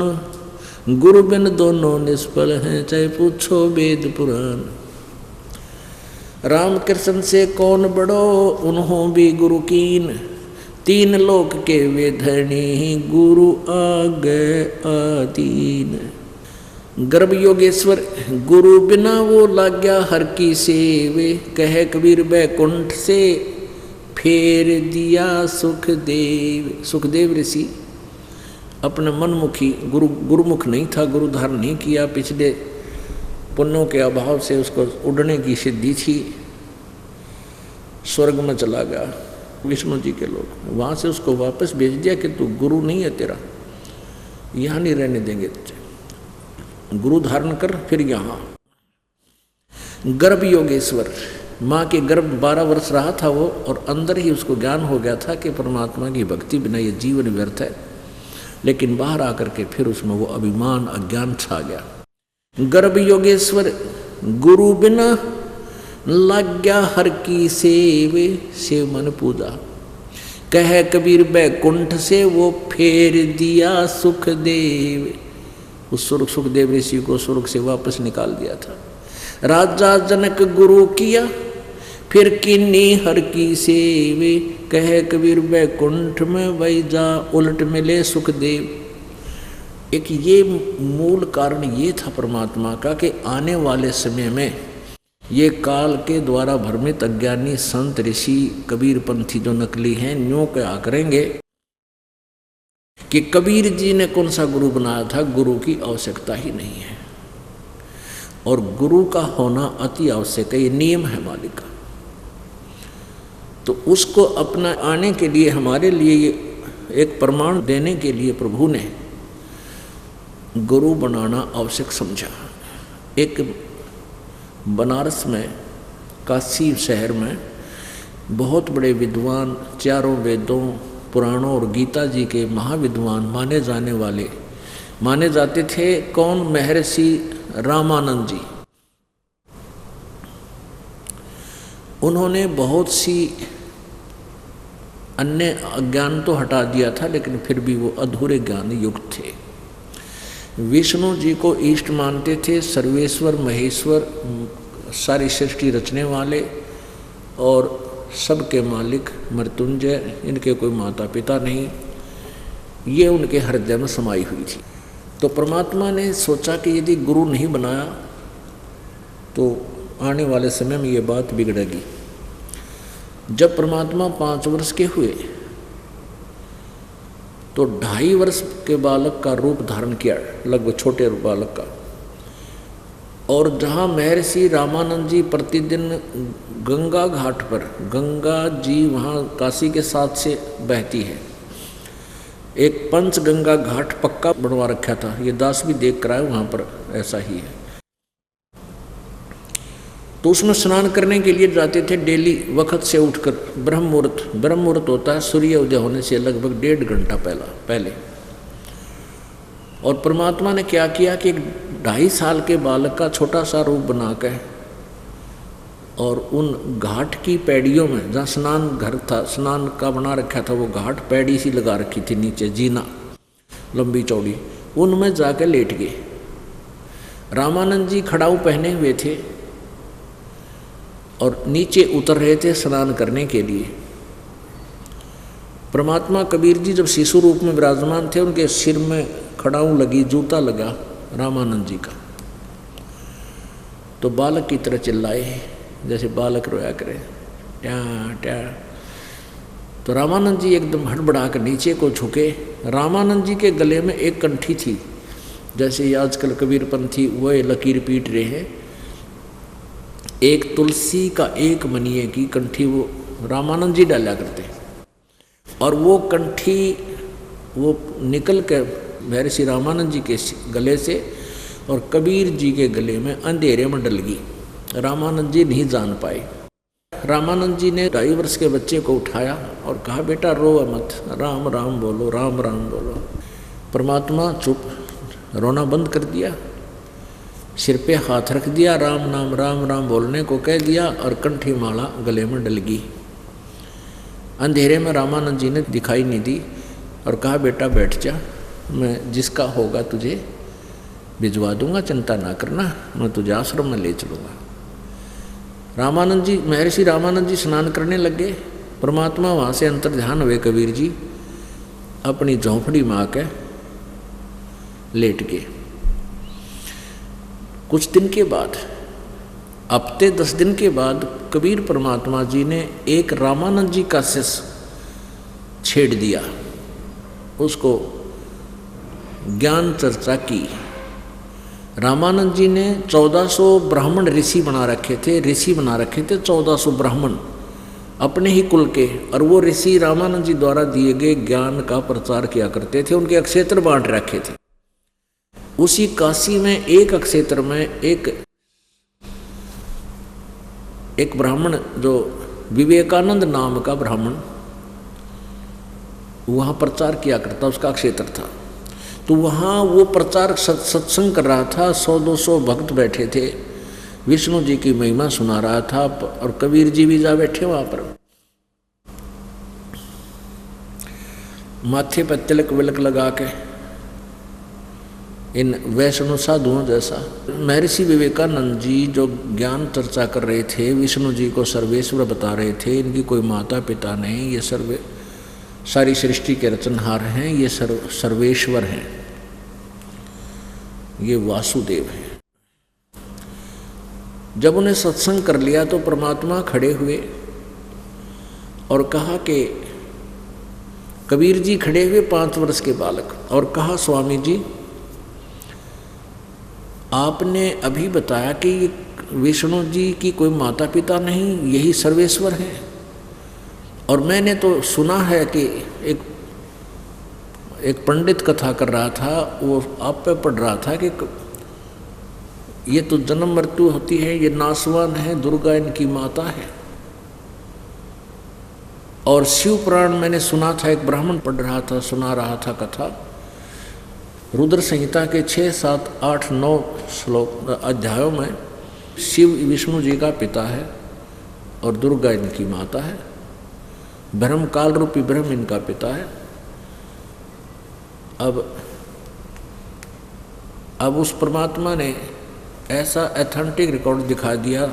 गुरु बिन दोनों निष्फल हैं, चाहे पूछो वेद पुराण। राम कृष्ण से कौन बड़ो, उन्हों भी गुरु कीन, 3 लोक के वे धरणी, गुरु आगे आदीन। गर्भ योगेश्वर गुरु बिना वो लाग्या हर की सेवे, कहे कबीर बैकुंठ से फेर दिया सुखदेव। सुखदेव ऋषि अपने मनमुखी गुरुमुख नहीं था, गुरु धारण नहीं किया, पिछले पुण्यों के अभाव से उसको उड़ने की सिद्धि थी, स्वर्ग में चला गया। विष्णु जी के लोग वहाँ से उसको वापस भेज दिया कि तू गुरु नहीं है, तेरा यहाँ नहीं रहने देंगे, गुरु धारण कर फिर यहाँ। गर्भ योगेश्वर माँ के गर्भ 12 वर्ष रहा था वो, और अंदर ही उसको ज्ञान हो गया था कि परमात्मा की भक्ति बिना ये जीवन व्यर्थ है। लेकिन बाहर आकर के फिर उसमें वो अभिमान अज्ञान छा गया। गर्भ योगेश्वर गुरु बिना लाग्या हर की सेवे, सेव मन पूजा, कह कबीर बैकुंठ से वो फेर दिया सुखदेव। उस सुखदेव ऋषि को स्वर्ग से वापस निकाल दिया था। राजा जनक गुरु किया, फिर किन्नी हर की सेवे, कहे कबीर बैकुंठ में वही जा उलट मिले सुखदेव। एक ये मूल कारण ये था परमात्मा का कि आने वाले समय में ये काल के द्वारा भ्रमित अज्ञानी संत ऋषि कबीर पंथी जो नकली हैं न्यों क्या करेंगे कि कबीर जी ने कौन सा गुरु बनाया था, गुरु की आवश्यकता ही नहीं है, और गुरु का होना अति आवश्यक है, ये नियम है मालिक का। तो उसको अपना आने के लिए हमारे लिए एक प्रमाण देने के लिए प्रभु ने गुरु बनाना आवश्यक समझा। एक बनारस में, काशी शहर में बहुत बड़े विद्वान, चारों वेदों, पुराणों और गीता जी के महाविद्वान माने जाते थे। कौन? महर्षि रामानंद जी। उन्होंने बहुत सी अन्य अज्ञान तो हटा दिया था, लेकिन फिर भी वो अधूरे ज्ञान युक्त थे। विष्णु जी को इष्ट मानते थे, सर्वेश्वर महेश्वर, सारी सृष्टि रचने वाले और सबके मालिक मृत्युंजय, इनके कोई माता पिता नहीं, ये उनके हृदय में समाई हुई थी। तो परमात्मा ने सोचा कि यदि गुरु नहीं बनाया तो आने वाले समय में ये बात बिगड़ेगी। जब परमात्मा 5 वर्ष के हुए तो 2.5 वर्ष के बालक का रूप धारण किया, लगभग छोटे बालक का, और जहाँ महर्षि रामानंद जी प्रतिदिन गंगा घाट पर, गंगा जी वहाँ काशी के साथ से बहती है, एक पंच गंगा घाट पक्का बनवा रखा था, ये दास भी देख कर आए, वहाँ पर ऐसा ही है। तो उसमें स्नान करने के लिए जाते थे डेली वक्त से उठकर, ब्रह्म मुहूर्त होता है सूर्य उदय होने से लगभग 1.5 घंटा पहले। और परमात्मा ने क्या किया कि एक 2.5 साल के बालक का छोटा सा रूप बनाकर और उन घाट की पैड़ियों में, जहाँ स्नान घर था, स्नान का बना रखा था वो घाट, पैड़ी सी लगा रखी थी नीचे, जीना लंबी चौड़ी, उनमें जाकर लेट गए। रामानंद जी खड़ाऊ पहने हुए थे और नीचे उतर रहे थे स्नान करने के लिए। परमात्मा कबीर जी जब शिशु रूप में विराजमान थे, उनके सिर में खड़ाऊ लगी, जूता लगा रामानंद जी का, तो बालक की तरह चिल्लाए जैसे बालक रोया करे, ट्या ट्या। तो रामानंद जी एकदम हड़बड़ा कर नीचे को झुके। रामानंद जी के गले में एक कंठी थी, जैसे आजकल कबीरपंथी वो लकीर पीट रहे हैं, एक तुलसी का एक मनिए की कंठी वो रामानंद जी डाला करते, और वो कंठी वो निकल कर महर्षि रामानंद जी के गले से और कबीर जी के गले में अंधेरे में डल गई। रामानंद जी नहीं जान पाए। रामानंद जी ने 2.5 वर्ष के बच्चे को उठाया और कहा, बेटा रो मत, राम राम बोलो, राम राम बोलो। परमात्मा चुप, रोना बंद कर दिया, सिर पे हाथ रख दिया, राम राम बोलने को कह दिया और कंठी माला गले में डल गई। अंधेरे में रामानंद जी ने दिखाई नहीं दी और कहा, बेटा बैठ जा, मैं जिसका होगा तुझे भिजवा दूंगा, चिंता ना करना, मैं तुझे आश्रम में ले चलूँगा। रामानंद जी, महर्षि रामानंद जी स्नान करने लग गए। परमात्मा वहाँ से अंतर ध्यान हुए, कबीर जी अपनी झोंपड़ी में आकर लेट गए। कुछ दिन के बाद, हफ्ते 10 दिन के बाद, कबीर परमात्मा जी ने एक रामानंद जी का शिष्य छेड़ दिया, उसको ज्ञान चर्चा की। रामानंद जी ने 1400 ब्राह्मण ऋषि बना रखे थे, 1400 ब्राह्मण अपने ही कुल के, और वो ऋषि रामानंद जी द्वारा दिए गए ज्ञान का प्रचार किया करते थे, उनके अक्षेत्र बांट रखे थे। उसी काशी में एक अक्षेत्र में एक ब्राह्मण, जो विवेकानंद नाम का ब्राह्मण वहाँ प्रचार किया करता, उसका क्षेत्र था। तो वहाँ वो प्रचार सत्संग कर रहा था, 100-200 भक्त बैठे थे, विष्णु जी की महिमा सुना रहा था, और कबीर जी भी जा बैठे वहाँ पर, माथे पर तिलक विलक लगा के, इन वैष्णव साधुओं जैसा। महर्षि विवेकानंद जी जो ज्ञान चर्चा कर रहे थे, विष्णु जी को सर्वेश्वर बता रहे थे, इनकी कोई माता पिता नहीं, ये सारी सृष्टि के रचनहार हैं, ये सर्वेश्वर हैं, ये वासुदेव हैं। जब उन्हें सत्संग कर लिया तो परमात्मा खड़े हुए और कहा कि कबीर जी खड़े हुए 5 वर्ष के बालक, और कहा, स्वामी जी आपने अभी बताया कि विष्णु जी की कोई माता पिता नहीं, यही सर्वेश्वर है, और मैंने तो सुना है कि एक पंडित कथा कर रहा था, वो आप पे पढ़ रहा था कि ये तो जन्म मृत्यु होती है, ये नासवान है, दुर्गा इनकी माता है। और शिव पुराण मैंने सुना था, एक ब्राह्मण पढ़ रहा था, सुना रहा था कथा, रुद्र संहिता के 6, 7, 8, 9 श्लोक अध्यायों में शिव विष्णु जी का पिता है और दुर्गा इनकी माता है, ब्रह्म काल रूपी ब्रह्म इनका पिता है। अब उस परमात्मा ने ऐसा एथेंटिक रिकॉर्ड दिखा दिया,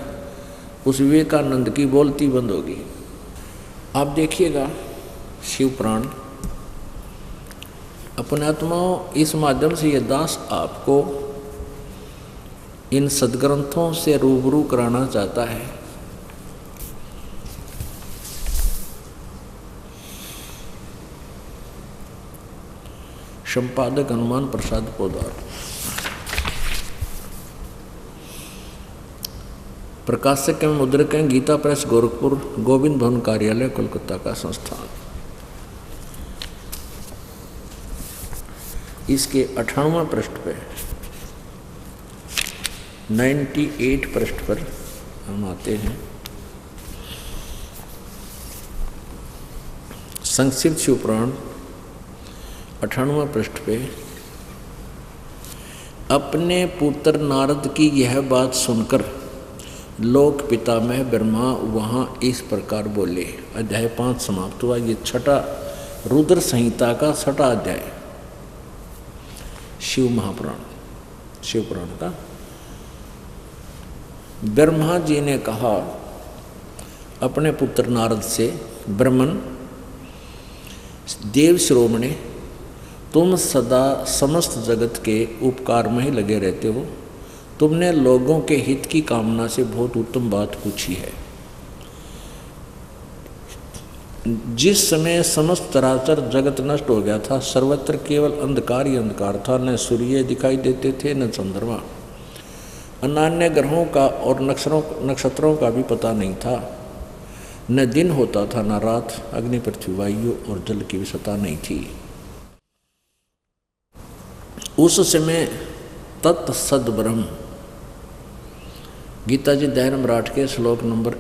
उस विवेकानंद की बोलती बंद होगी। आप देखिएगा शिव पुराण। अपने आत्माओं, इस माध्यम से ये दास आपको इन सदग्रंथों से रूबरू कराना चाहता है। संपादक हनुमान प्रसाद पोदार। प्रकाशक एवं मुद्रक हैं गीता प्रेस गोरखपुर, गोविंद भवन कार्यालय कोलकाता का संस्थान। इसके 98वां पृष्ठ पे 98 पृष्ठ पर हम आते हैं। संक्षिप्त शिवपुराण 98वां पृष्ठ पे अपने पुत्र नारद की यह बात सुनकर लोक पितामह ब्रह्मा वहाँ इस प्रकार बोले। अध्याय 5 समाप्त हुआ। ये छठा रुद्र संहिता का 6वां अध्याय शिव महापुराण, शिवपुराण का। ब्रह्मा जी ने कहा अपने पुत्र नारद से, ब्रह्मन देव शिरोमणि, तुम सदा समस्त जगत के उपकार में ही लगे रहते हो। तुमने लोगों के हित की कामना से बहुत उत्तम बात पूछी है। जिस समय समस्त चराचर जगत नष्ट हो गया था, सर्वत्र केवल अंधकार ही अंधकार था। न सूर्य दिखाई देते थे न चंद्रमा, अन्य ग्रहों का और नक्षत्रों का भी पता नहीं था। न दिन होता था न रात, अग्नि पृथ्वी वायु और जल की भी सत्ता नहीं थी। उस समय तत्सद ब्रह्म, गीता जी अध्याय नंबर 8 के श्लोक नंबर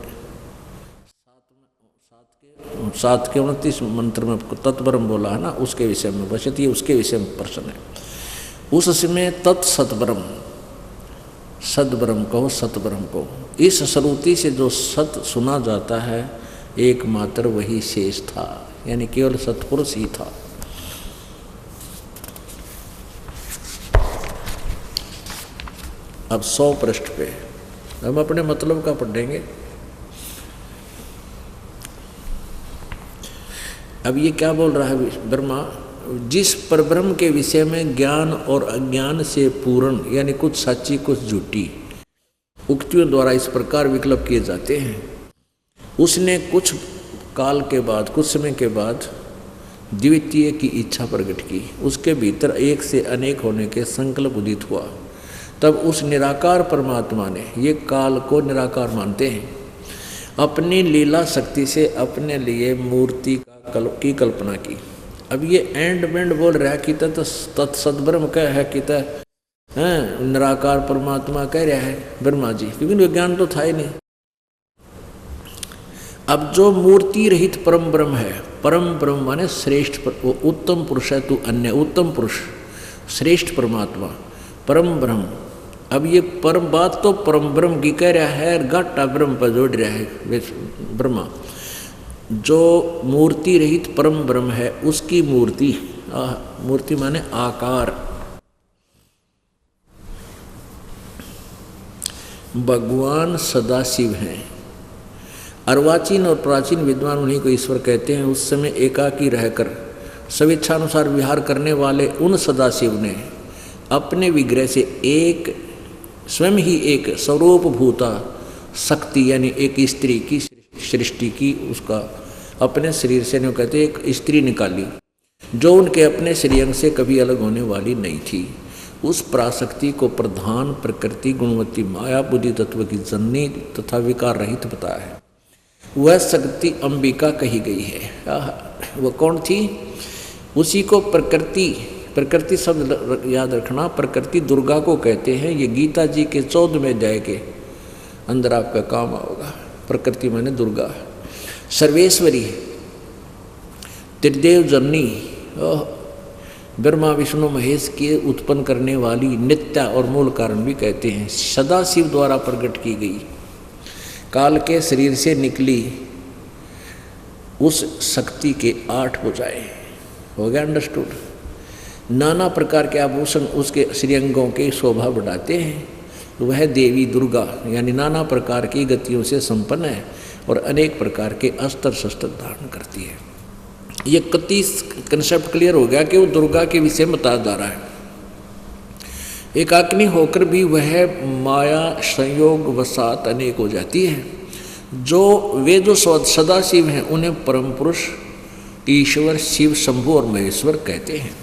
7 के 29 मंत्र में तत्ब्रह्म बोला है ना, उसके विषय में बचत, ये उसके विषय में प्रश्न है। उस समय तत्सतब्रह्म, सदब्रह्म कहो सतब्रह्म कहो, इस श्रुति से जो सत सुना जाता है एकमात्र वही शेष था, यानी केवल सतपुरुष ही था। अब 100 पृष्ठ पे हम अपने मतलब का पढ़ेंगे। अब ये क्या बोल रहा है ब्रह्मा, जिस परब्रह्म के विषय में ज्ञान और अज्ञान से पूर्ण, यानी कुछ सच्ची कुछ झूठी उक्तियों द्वारा इस प्रकार विकल्प किए जाते हैं, उसने कुछ काल के बाद, कुछ समय के बाद द्वितीय की इच्छा प्रकट की। उसके भीतर एक से अनेक होने के संकल्प उदित हुआ। तब उस निराकार परमात्मा ने, ये काल को निराकार मानते हैं, अपनी लीला शक्ति से अपने लिए मूर्ति की कल्पना की। अब ये एंड बेंड बोल रहा है कि तत्सदब्रह्म कह है कि निराकार परमात्मा कह रहा है ब्रह्मा जी, क्योंकि विज्ञान तो था ही नहीं। अब जो मूर्ति रहित परम ब्रह्म है, परम ब्रह्म माने श्रेष्ठ, वो उत्तम पुरुष है, तू अन्य उत्तम पुरुष, श्रेष्ठ परमात्मा परम ब्रह्म। अब ये परम बात तो परम ब्रह्म की कह रहा है, घाटा ब्रह्म पर जोड़ रहा है ब्रह्मा। जो मूर्ति रहित परम ब्रह्म है उसकी मूर्ति, मूर्ति माने आकार, भगवान सदाशिव हैं। अर्वाचीन और प्राचीन विद्वान उन्हीं को ईश्वर कहते हैं। उस समय एकाकी रहकर स्वेच्छानुसार विहार करने वाले उन सदाशिव ने अपने विग्रह से एक स्वयं ही एक स्वरूप भूता शक्ति, यानी एक स्त्री की सृष्टि की, उसका अपने शरीर से नहीं कहते, एक स्त्री निकाली जो उनके अपने श्रीअंग से कभी अलग होने वाली नहीं थी। उस पराशक्ति को प्रधान प्रकृति गुणवती माया बुद्धि तत्व की जननी तथा विकार रहित बताया है। वह शक्ति अंबिका कही गई है। वह कौन थी? उसी को प्रकृति, प्रकृति शब्द याद रखना, प्रकृति दुर्गा को कहते हैं। ये गीता जी के 14वें अध्याय के अंदर आपका काम आओगा। प्रकृति माने दुर्गा, सर्वेश्वरी, त्रिदेव जननी, ब्रह्मा विष्णु महेश के उत्पन्न करने वाली, नित्या और मूल कारण भी कहते हैं। सदाशिव द्वारा प्रकट की गई, काल के शरीर से निकली उस शक्ति के 8 भुजाएं। हो गया अंडरस्टूड? नाना प्रकार के आभूषण उसके श्रीअंगों के शोभा बढ़ाते हैं। वह देवी दुर्गा यानी नाना प्रकार की गतियों से संपन्न है और अनेक प्रकार के अस्त्र शस्त्र धारण करती है। ये कति कंसेप्ट क्लियर हो गया कि वो दुर्गा के विषय में बताया जा रहा है। एकाग्नि होकर भी वह माया संयोग वसात अनेक हो जाती है। जो वे जो सदाशिव हैं उन्हें परम पुरुष ईश्वर शिव शंभु और महेश्वर कहते हैं।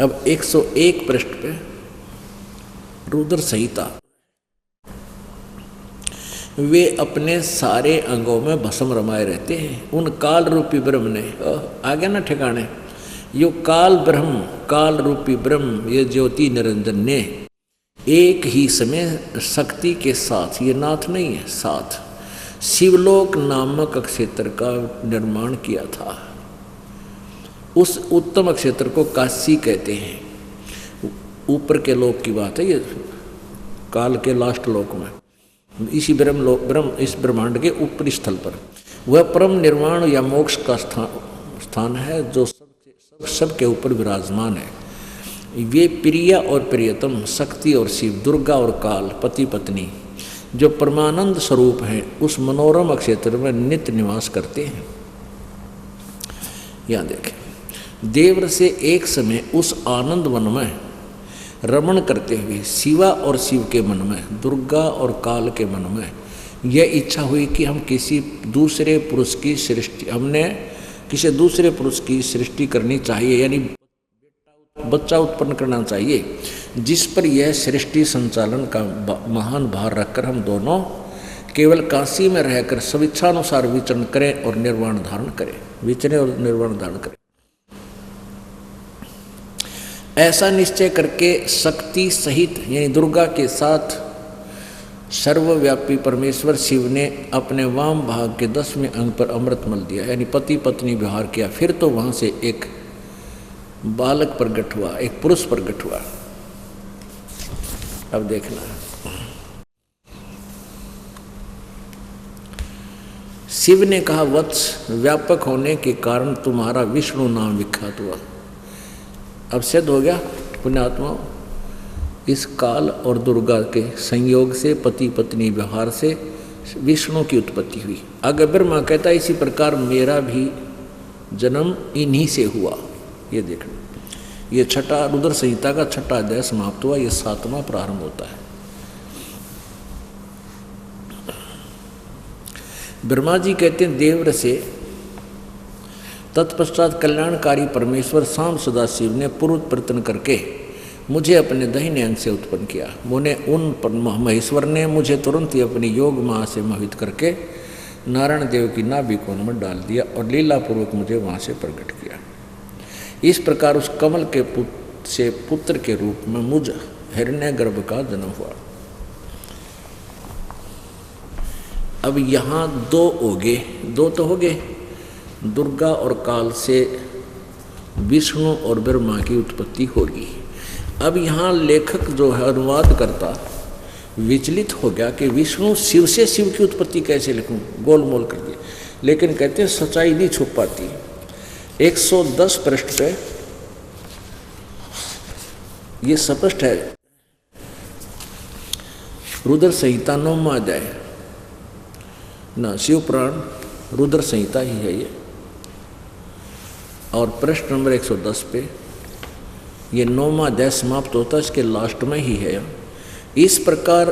अब 101 पृष्ठ पे रुद्र संहिता वे अपने सारे अंगों में भस्म रमाए रहते हैं। उन काल रूपी ब्रह्म ने, आ गया ना ठिकाने, यो काल ब्रह्म, काल रूपी ब्रह्म, ये ज्योति निरंजन ने एक ही समय शक्ति के साथ, ये नाथ नहीं है, साथ शिवलोक नामक क्षेत्र का निर्माण किया था। उस उत्तम क्षेत्र को काशी कहते हैं। ऊपर के लोक की बात है, ये काल के लास्ट लोक में, इसी ब्रह्म इस ब्रह्मांड के ऊपरी स्थल पर वह परम निर्वाण या मोक्ष का स्थान है जो सबके ऊपर विराजमान है। वे प्रिय और प्रियतम, शक्ति और शिव, दुर्गा और काल, पति पत्नी जो परमानंद स्वरूप हैं, उस मनोरम क्षेत्र में नित्य निवास करते हैं। यहाँ देखें, देवर से एक समय उस आनंद वन में रमण करते हुए शिवा और शिव के मन में, दुर्गा और काल के मन में यह इच्छा हुई कि हम किसी दूसरे पुरुष की सृष्टि, हमने किसी दूसरे पुरुष की सृष्टि करनी चाहिए, यानी बच्चा उत्पन्न करना चाहिए, जिस पर यह सृष्टि संचालन का महान भार रखकर हम दोनों केवल काशी में रहकर स्वेच्छानुसार विचरण करें और निर्वाण धारण करें, विचरण और निर्वाण धारण करें। ऐसा निश्चय करके शक्ति सहित यानी दुर्गा के साथ सर्वव्यापी परमेश्वर शिव ने अपने वाम भाग के 10वें अंग पर अमृत मल दिया, यानी पति पत्नी व्यवहार किया। फिर तो वहां से एक बालक प्रकट हुआ, एक पुरुष प्रकट हुआ। अब देखना, शिव ने कहा, वत्स, व्यापक होने के कारण तुम्हारा विष्णु नाम विख्यात हुआ। अब सिद्ध हो गया पुण्यात्मा, इस काल और दुर्गा के संयोग से, पति पत्नी व्यवहार से विष्णु की उत्पत्ति हुई। आगे ब्रह्मा कहता है, इसी प्रकार मेरा भी जन्म इन्हीं से हुआ। ये देखना, ये छठा रुद्र संहिता का छठा अध्याय समाप्त हुआ, ये 7वां प्रारंभ होता है। ब्रह्मा जी कहते हैं देवर से, तत्पश्चात कल्याणकारी परमेश्वर शाम सदाशिव ने पूर्व प्रयत्न करके मुझे अपने दाहिने अंग से उत्पन्न किया। उन महेश्वर ने मुझे तुरंत ही अपनी योग माँ से मोहित करके नारायण देव की नाभि कोण में डाल दिया और लीलापूर्वक मुझे वहाँ से प्रकट किया। इस प्रकार उस कमल के से पुत्र के रूप में मुझ हिरण्यगर्भ का जन्म हुआ। अब यहाँ दो हो गए, दो तो हो गए, दुर्गा और काल से विष्णु और ब्रह्मा की उत्पत्ति होगी। अब यहाँ लेखक जो है अनुवाद करता विचलित हो गया कि विष्णु शिव से शिव की उत्पत्ति कैसे लिखूं, गोलमोल कर दिया। लेकिन कहते हैं सच्चाई नहीं छुप पाती। 110 पृष्ठ पे ये स्पष्ट है, रुद्र संहिता 9वां अध्याय ना, शिव पुराण रुद्र संहिता ही है ये, और पृष्ठ नंबर 110 पे ये 9वां अध्याय समाप्त होता है, इसके लास्ट में ही है। इस प्रकार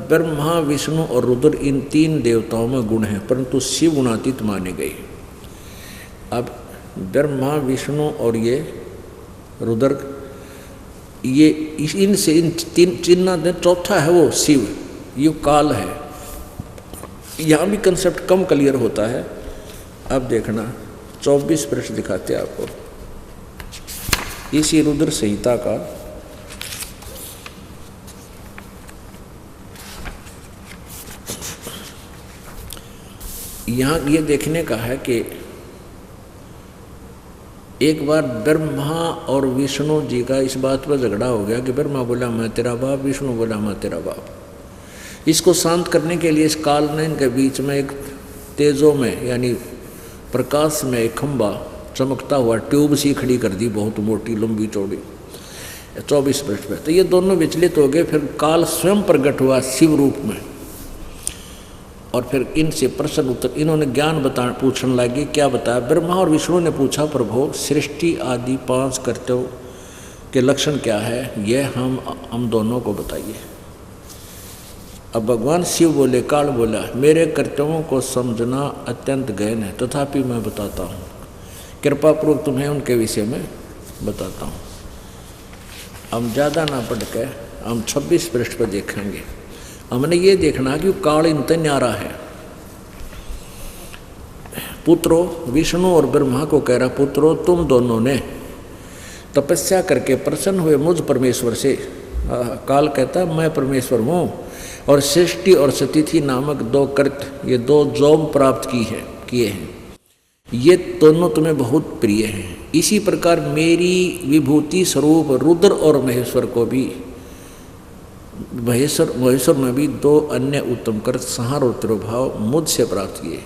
ब्रह्मा विष्णु और रुद्र इन तीन देवताओं में गुण हैं, परंतु शिव गुणातीत माने गए। अब ब्रह्मा विष्णु और ये रुद्र, ये इनसे इन तीन चिन्ह, चौथा है वो शिव, ये काल है। यहाँ भी कंसेप्ट कम क्लियर होता है। अब देखना 24 पृष्ठ दिखाते हैं आपको इसी रुद्र संहिता का। यहाँ ये देखने का है कि एक बार ब्रह्मा और विष्णु जी का इस बात पर झगड़ा हो गया कि ब्रह्मा बोला मैं तेरा बाप, विष्णु बोला मैं तेरा बाप। इसको शांत करने के लिए इस काल ने इनके बीच में एक तेजों में यानी प्रकाश में एक खंबा चमकता हुआ ट्यूब सी खड़ी कर दी, बहुत मोटी लंबी चौड़ी, 24 पृष्ठ पे। तो ये दोनों विचलित हो गए। फिर काल स्वयं प्रकट हुआ शिव रूप में और फिर इनसे प्रश्न उत्तर, इन्होंने ज्ञान पूछने लगे। क्या बताया? ब्रह्मा और विष्णु ने पूछा, प्रभु सृष्टि आदि 5 कर्तव्यों के लक्षण क्या है, यह हम दोनों को बताइए। अब भगवान शिव बोले, काल बोला, मेरे कर्तव्यों को समझना अत्यंत गहन है, तथापि मैं बताता हूँ, कृपा पूर्वक तुम्हें उनके विषय में बताता हूँ। हम ज़्यादा ना पढ़ के हम 26 पृष्ठ पर देखेंगे। हमने ये देखना कि काल इनते न्यारा है। पुत्रो, विष्णु और ब्रह्मा को कह रहा, पुत्रो तुम दोनों ने तपस्या करके प्रसन्न हुए मुझ परमेश्वर से। काल कहता मैं परमेश्वर हूँ, और सृष्टि और स्थिति नामक 2 कृत्य, ये 2 जॉब प्राप्त किए हैं, ये दोनों तुम्हें बहुत प्रिय हैं। इसी प्रकार मेरी विभूति स्वरूप रुद्र और महेश्वर को भी, महेश्वर में भी 2 अन्य उत्तम कृत संहार और तिरोभाव मुझसे प्राप्त किए।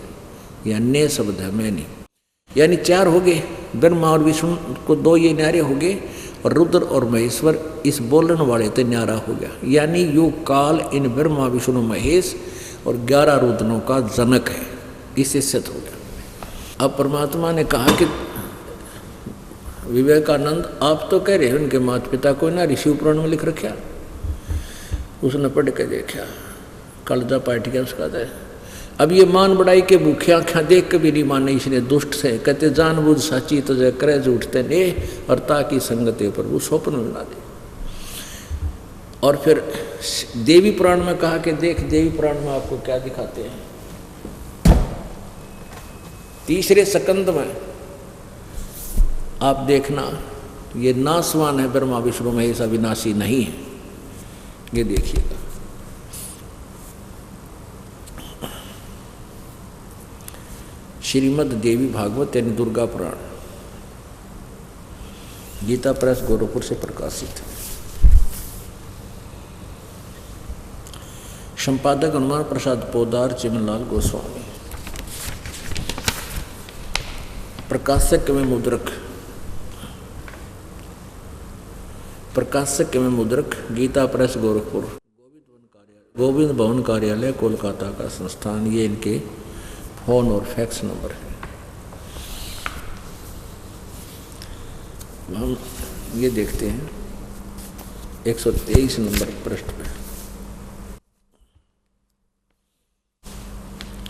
यह अन्य शब्द है, मैं नहीं। यानी 4 हो गए, ब्रह्मा और विष्णु को 2 ये न्यारे हो गए, और रुद्र और महेश्वर इस बोलने वाले ते न्यारा हो गया। यानी यो काल इन ब्रह्मा विष्णु महेश और 11 रुद्रों का जनक है, इससे सिद्ध हो गया। अब परमात्मा ने कहा कि विवेकानंद आप तो कह रहे हैं उनके माता पिता को ना ऋषि पुराण में लिख रखा। उसने पढ़ के देखा, कलजा पाट गया उसका। अब ये मान बढ़ाई के भूखे आँखें देख के भी नहीं माने, इसने दुष्ट से कहते जानबूझ साची तो जय करे झूठते ने, और ताकि संगते प्रभु स्वप्न में ना दे। और फिर देवी पुराण में कहा कि देख देवी पुराण में आपको क्या दिखाते हैं। 3रे स्कंद में आप देखना, ये नासवान है ब्रह्मा विष्णु महेश, अविनाशी नहीं है। ये देखिएगा, श्रीमद् देवी भागवत यानी दुर्गा पुराण, गीता प्रेस गोरखपुर से प्रकाशित है। संपादक हनुमान प्रसाद पोदार, चिमनलाल गोस्वामी। प्रकाशक में मुद्रक, गीता प्रेस गोरखपुर, गोविंद भवन कार्यालय कोलकाता का संस्थान। ये इनके फोन और फैक्स नंबर है। हम ये देखते हैं 123 नंबर पृष्ठ पे,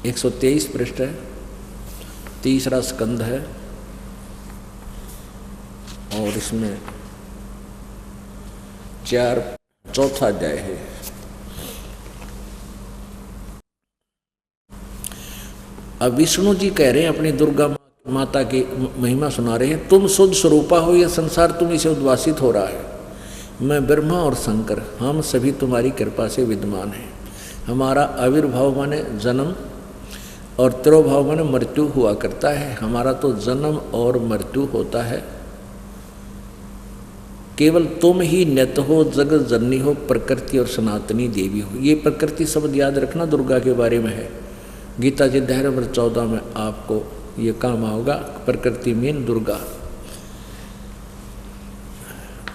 123 पृष्ठ है, 3रा स्कंद है, और इसमें 4 अध्याय है। अब विष्णु जी कह रहे हैं, अपनी दुर्गा माता की महिमा सुना रहे हैं, तुम शुद्ध स्वरूपा हो, यह संसार तुम से उद्वासित हो रहा है। मैं ब्रह्मा और शंकर, हम सभी तुम्हारी कृपा से विद्यमान हैं। हमारा आविर्भाव माने जन्म और तिरोभाव माने मृत्यु हुआ करता है। हमारा तो जन्म और मृत्यु होता है, केवल तुम ही नित हो, जगत जननी हो, प्रकृति और सनातनी देवी हो। ये प्रकृति शब्द याद रखना, दुर्गा के बारे में है। गीता जी अध्याय नंबर 14 में आपको ये काम आओगा, प्रकृति मीन दुर्गा।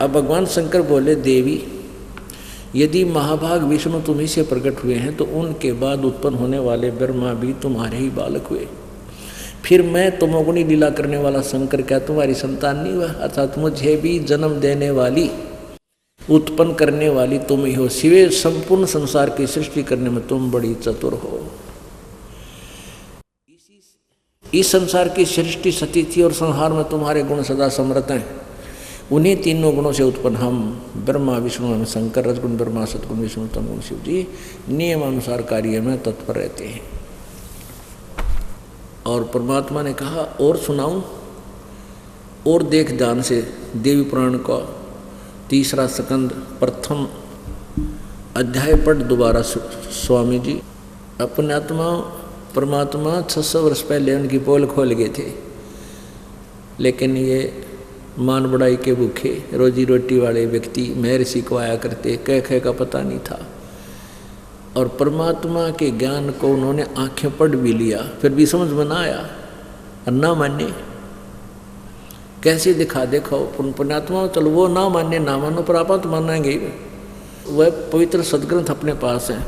अब भगवान शंकर बोले, देवी यदि महाभाग विष्णु तुम्ही से प्रकट हुए हैं तो उनके बाद उत्पन्न होने वाले ब्रह्मा भी तुम्हारे ही बालक हुए। फिर मैं तमोगुणी लीला करने वाला शंकर क्या तुम्हारी संतान नहीं हुआ? अर्थात मुझे भी जन्म देने वाली, उत्पन्न करने वाली तुम ही हो। सिवे संपूर्ण संसार की सृष्टि करने में तुम बड़ी चतुर हो। इस संसार की सृष्टि, स्थिति और संहार में तुम्हारे गुण सदा समर्थ हैं। उन्हीं तीनों गुणों से उत्पन्न हम ब्रह्मा विष्णु शंकर, रजगुण ब्रह्मा, सतगुण विष्णु, तमगुण शिव जी नियमानुसार कार्य में तत्पर रहते हैं। और परमात्मा ने कहा, और सुनाऊं? और देख ध्यान से देवी पुराण का 3रा स्कंद 1 अध्याय पढ़ दोबारा स्वामी जी। अपने आत्मा परमात्मा 600 वर्ष पहले उनकी पोल खोल गए थे, लेकिन ये मान बढ़ाई के भूखे रोजी रोटी वाले व्यक्ति महर्षि को आया करते, कह का पता नहीं था। और परमात्मा के ज्ञान को उन्होंने आंखें पढ़ भी लिया, फिर भी समझ में ना आया और ना माने। कैसे दिखा देखो पुण्यात्मा, चलो वो ना माने ना मानो, पर आप तो मानेंगे। वह पवित्र सदग्रंथ अपने पास हैं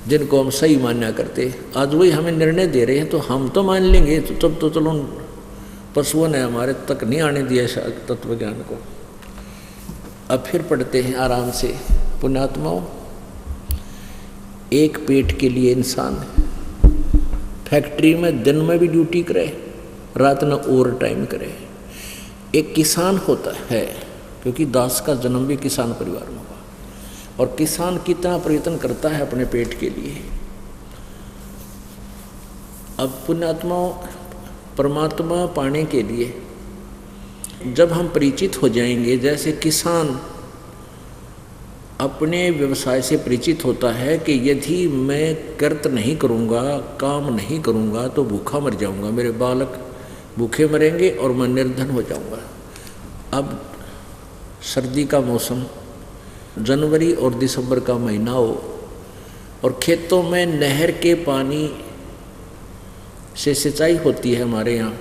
जिनको हम सही मान्या करते। आज वही हमें निर्णय दे रहे हैं, तो हम तो मान लेंगे। तो तब तो चलो पशुओं ने हमारे तक नहीं आने दिया तत्व ज्ञान को। अब फिर पढ़ते हैं आराम से। पुण्यात्माओं, एक पेट के लिए इंसान फैक्ट्री में दिन में भी ड्यूटी करे, रात में ओवर टाइम करे। एक किसान होता है, क्योंकि दास का जन्म भी किसान परिवार में हुआ। और किसान कितना प्रयत्न करता है अपने पेट के लिए। अब पुण्यात्मा परमात्मा पाने के लिए जब हम परिचित हो जाएंगे, जैसे किसान अपने व्यवसाय से परिचित होता है कि यदि मैं कृत नहीं करूँगा, काम नहीं करूँगा तो भूखा मर जाऊँगा, मेरे बालक भूखे मरेंगे और मैं निर्धन हो जाऊँगा। अब सर्दी का मौसम, जनवरी और दिसंबर का महीना हो और खेतों में नहर के पानी से सिंचाई होती है हमारे यहाँ,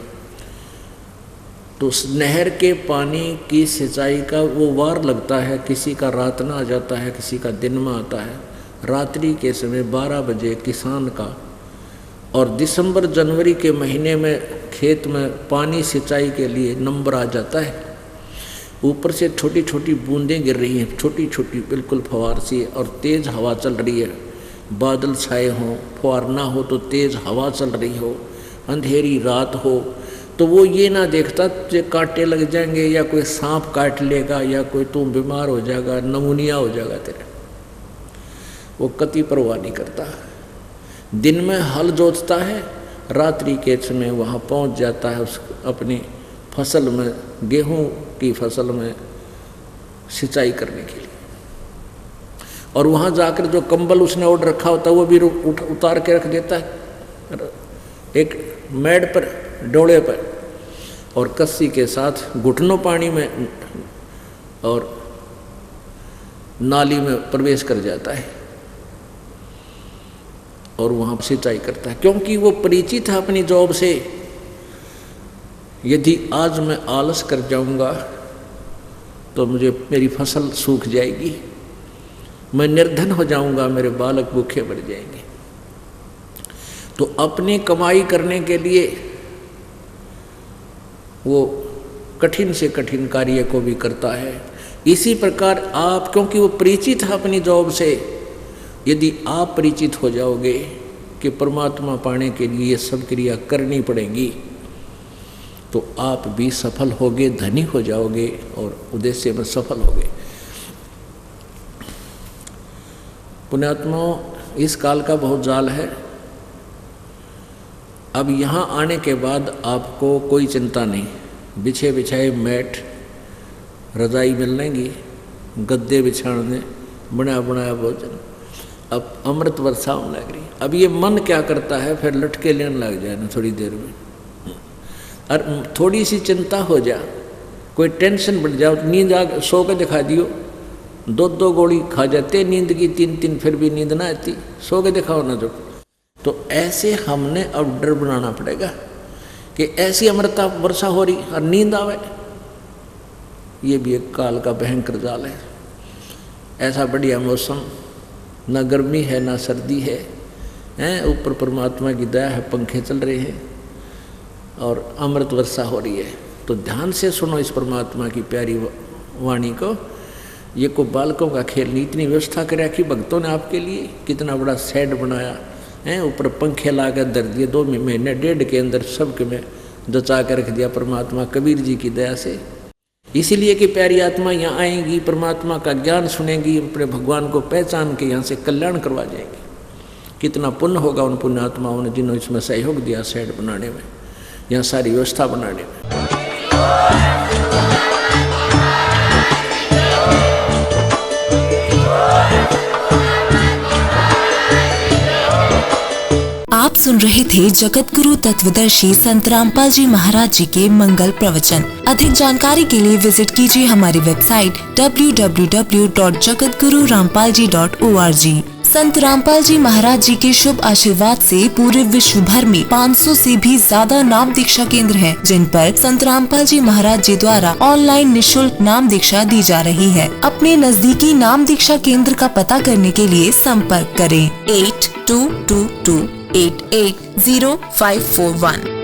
तो उस नहर के पानी की सिंचाई का वो वार लगता है, किसी का रात में आ जाता है, किसी का दिन में आता है। रात्रि के समय 12 बजे किसान का और दिसंबर जनवरी के महीने में खेत में पानी सिंचाई के लिए नंबर आ जाता है। ऊपर से छोटी छोटी बूंदें गिर रही हैं, छोटी छोटी बिल्कुल फवार सी, और तेज़ हवा चल रही है। बादल छाए हों, फवार ना हो तो तेज़ हवा चल रही हो, अंधेरी रात हो, तो वो ये ना देखता तुझे कांटे लग जाएंगे या कोई सांप काट लेगा या कोई तुम बीमार हो जाएगा, नमूनिया हो जाएगा तेरे, वो कति परवाह नहीं करता। दिन में हल जोतता है, रात्रि के समय वहाँ पहुँच जाता है उस अपनी फसल में, गेहूं की फसल में सिंचाई करने के लिए। और वहाँ जाकर जो कंबल उसने ओढ़ रखा होता है वो भी उतार के रख देता है एक मेड़ पर, डोले पर, और कस्सी के साथ घुटनों पानी में और नाली में प्रवेश कर जाता है और वहाँ सिंचाई करता है, क्योंकि वो परिचित है अपनी जॉब से। यदि आज मैं आलस कर जाऊंगा तो मेरी फसल सूख जाएगी, मैं निर्धन हो जाऊंगा, मेरे बालक भूखे मर जाएंगे। तो अपनी कमाई करने के लिए वो कठिन से कठिन कार्य को भी करता है। इसी प्रकार आप, क्योंकि वो परिचित है अपनी जॉब से, यदि आप परिचित हो जाओगे कि परमात्मा पाने के लिए ये सब क्रिया करनी पड़ेगी, तो आप भी सफल होगे, धनी हो जाओगे और उद्देश्य में सफल होगे। पुण्यात्मा, इस काल का बहुत जाल है। अब यहाँ आने के बाद आपको कोई चिंता नहीं, बिछे बिछाए मैट, रजाई मिलेंगी, गद्दे बिछाने, बनाया बनाया भोजन, अब अमृत वर्षा होने लग रही। अब ये मन क्या करता है, फिर लटके लेने लग जाए ना थोड़ी देर में, और थोड़ी सी चिंता हो जा, कोई टेंशन बढ़ जाओ, नींद आ, सो के दिखा दियो, 2-2 गोली खा जाते नींद की, 3-3, फिर भी नींद ना आती, सो के दिखाओ ना। तो ऐसे हमने अब डर बनाना पड़ेगा कि ऐसी अमृता वर्षा हो रही और नींद आवे। ये भी एक काल का भयंकर जाल है। ऐसा बढ़िया मौसम, ना गर्मी है ना सर्दी है, ऊपर परमात्मा की दया है, पंखे चल रहे हैं और अमृत वर्षा हो रही है। तो ध्यान से सुनो इस परमात्मा की प्यारी वाणी को। ये को बालकों का खेल नहीं, इतनी व्यवस्था कर रखी भक्तों ने आपके लिए, कितना बड़ा शेड बनाया है, ऊपर पंखे ला कर धर दिए, 2 महीने 1.5 के अंदर सबके में जचा कर रख दिया परमात्मा कबीर जी की दया से। इसीलिए कि प्यारी आत्मा यहाँ आएंगी, परमात्मा का ज्ञान सुनेंगी, अपने भगवान को पहचान के यहाँ से कल्याण करवा जाएंगी। कितना पुण्य होगा उन पुण्य आत्माओं ने जिन्होंने इसमें सहयोग दिया, शेड बनाने में, यहाँ सारी व्यवस्था बनाने में। आप सुन रहे थे जगत गुरु तत्वदर्शी संत रामपाल जी महाराज जी के मंगल प्रवचन। अधिक जानकारी के लिए विजिट कीजिए हमारी वेबसाइट www.jagatgururampalji.org। संत रामपाल जी महाराज जी के शुभ आशीर्वाद से पूरे विश्व भर में 500 से भी ज्यादा नाम दीक्षा केंद्र हैं, जिन पर संत रामपाल जी महाराज जी द्वारा ऑनलाइन निःशुल्क नाम दीक्षा दी जा रही है। अपने नजदीकी नाम दीक्षा केंद्र का पता करने के लिए संपर्क करें 8222880541।